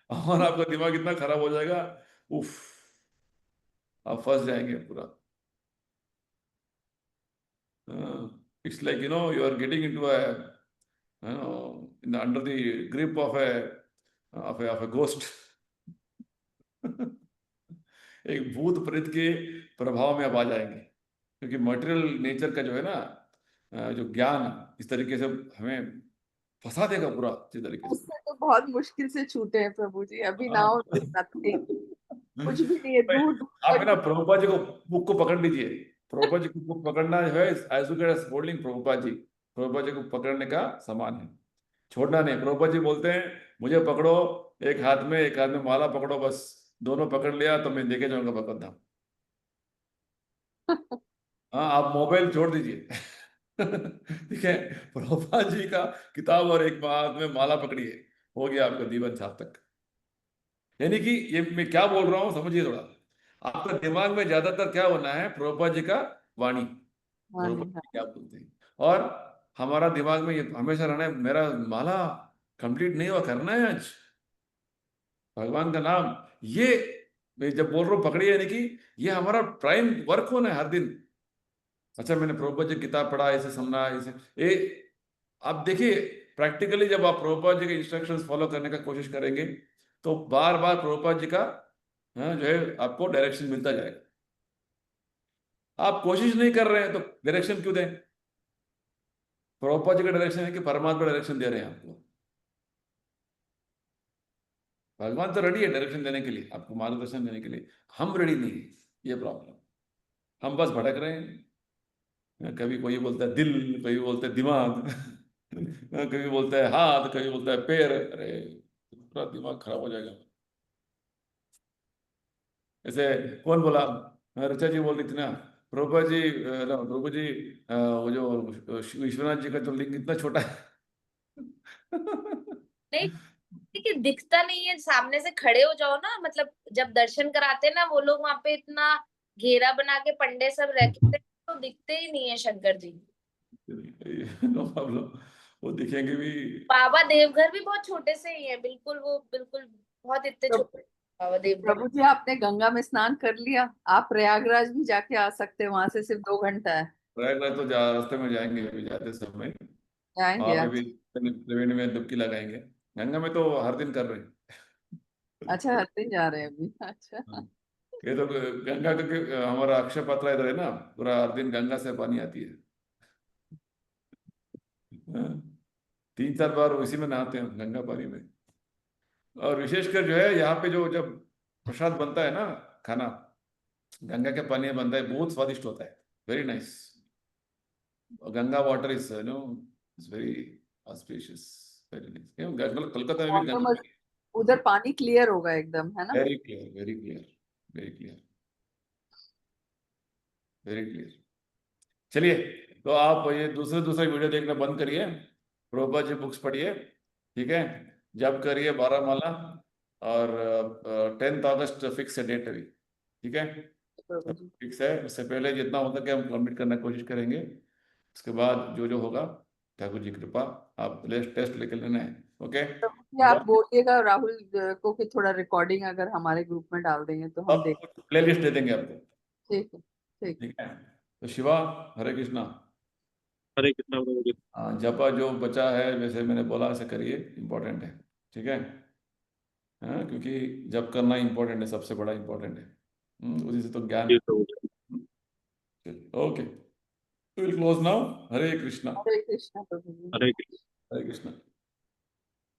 और आपका दिमाग इतना खराब हो जाएगा, उफ, आप फंस जाएंगे पूरा। It's like, you are getting into under the grip of a ghost. एक भूत प्रेत के प्रभाव में आप आ जाएंगे, क्योंकि मटेरियल नेचर का जो है ना, जो ज्ञान इस तरीके से हमें फंसा देगा पूरा इस तरीके से। उससे तो बहुत मुश्किल से छूटे हैं प्रभु जी, अभी हाँ। नाउ नथिंग, कुछ भी नहीं है, दूर दूर आप है ना तक। प्रभुपाद जी को बुक को पकड़ लीजिए। प्रभुपाद जी को बुक पकड़ना जो है as you get holding Prabhupada ji, Prabhupada ji को पकड़ने का समान है, छोड़ना नहीं। प्रभुपाद जी बोलते हैं मुझे पकड़ो, एक हाथ में माला पकड़ो, बस दोनों पकड़ लिया तो मैं देखे जाऊंगा भगवत धाम। हाँ, आप मोबाइल छोड़ दीजिए। ठीक है, प्रभुपाद जी का किताब और एक हाथ में माला पकड़िए, हो गया आपका जीवन सार्थक। यानी कि ये मैं क्या बोल रहा हूँ समझिए थोड़ा। आपका दिमाग में ज्यादातर क्या होना है, प्रभुपाद जी का वाणी, वाणी, प्रभुपाद हाँ। जी क्या बोलते हैं। और हमारा दिमाग में ये हमेशा रहना है, मेरा माला कंप्लीट नहीं हुआ, करना है आज भगवान का नाम। ये मैं जब बोल रहा हूँ पकड़िए, यानी कि ये हमारा प्राइम वर्क होना है हर दिन। अच्छा मैंने प्रभुपाद जी की किताब पढ़ा, ऐसे समझना, ऐसे ये आप देखिए प्रैक्टिकली जब आप प्रभुपाद जी के इंस्ट्रक्शंस फॉलो करने का कोशिश करेंगे तो बार बार प्रभुपाद जी का जो है आपको डायरेक्शन मिलता जाएगा। आप कोशिश नहीं कर रहे हैं तो डायरेक्शन क्यों दें? प्रभुपाद जी का डायरेक्शन है कि परमात्मा डायरेक्शन दे रहे हैं आपको? भगवान तो रेडी है डायरेक्शन देने के लिए, आपको मार्गदर्शन देने के लिए, हम रेडी नहीं है, ये प्रॉब्लम। हम बस भटक रहे हैं, कभी कोई बोलता है दिल, कभी बोलता है दिमाग कभी बोलता है हाथ, कभी बोलता है पैर। अरे पूरा दिमाग खराब हो जाएगा। ऐसे कौन बोला, ऋचा जी बोल रही थी ना, प्रभुपाद जी ना प्रभु जी वो जो विश्वनाथ जी का जो लिंग इतना छोटा है नहीं, कि दिखता नहीं है, सामने से खड़े हो जाओ ना, मतलब जब दर्शन कराते हैं ना वो लोग, वहां पे इतना घेरा बना के पंडे सब रहते हैं, तो दिखते ही नहीं है शंकर जी। नो प्रॉब्लम, वो दिखेंगे भी। बाबा देवघर भी बहुत छोटे से ही है, बिल्कुल वो बिल्कुल बहुत इतने तो छोटे बाबा देवघर। प्रभु जी आपने गंगा में स्नान कर लिया? आप प्रयागराज भी जाके आ सकते हैं, वहां से सिर्फ 2 घंटा है। प्रयागराज तो रास्ते में जाएंगे अभी जाते समय, जाएंगे वहां पे आज? भी त्रिवेणी में डुबकी लगाएंगे। गंगा में तो हर दिन कर रहे हैं। अच्छा, हर दिन जा रहे हैं अभी, अच्छा। हाँ, ये तो गंगा क्योंकि हमारा अक्षय पात्रा इधर है ना, पूरा हर दिन गंगा से पानी आती है। हाँ, 3-4 बार उसी में नहाते हैं, गंगा पानी में। और विशेषकर जो है यहाँ पे जो जब प्रसाद बनता है ना, खाना गंगा के पानी में बनता है, बहुत स्वादिष्ट होता है, very nice. Ganga water is no is very auspicious, very nice. Kolkata में भी मौसम गंगा, उधर पानी क्लियर होगा एकदम, है ना? Very clear, very clear, very clear, very clear. चलिए, तो आप ये दूसरे दूसरे वीडियो देखना बंद करिए, प्रभुपाद जी बुक्स पढ़िए, ठीक है, जब करिए 12 माला। और 10 अगस्त फिक्स है डेट अभी, ठीक है, प्रभु जी, फिक्स है। उससे पहले जितना हो सके हम कंप्लीट करने की कोशिश करेंगे। उसके बाद जो जो होगा ठाकुर जी की कृपा, आप टेस्ट लेके लेना है, ओके। प्रभु जी आप बोलिएगा राहुल को कि थोड़ा रिकॉर्डिंग अगर हमारे ग्रुप में डाल देंगे तो हम देख। अब प्ले लिस्ट दे देंगे आपको, ठीक है, ठीक। ठीक है। तो शिवा, हरे कृष्णा। हरे कृष्णा प्रभु जी। जपा जो बचा है वैसे मैंने बोला ऐसे करिए, इम्पोर्टेंट है, ठीक है। हाँ, क्योंकि जप करना इम्पोर्टेंट है, सबसे बड़ा इम्पोर्टेंट है। उसी से तो ज्ञान। जी प्रभु जी। Okay, will close now. Hare Krishna. Hare Krishna प्रभु जी। हरे कृष्णा। हरे कृष्णा।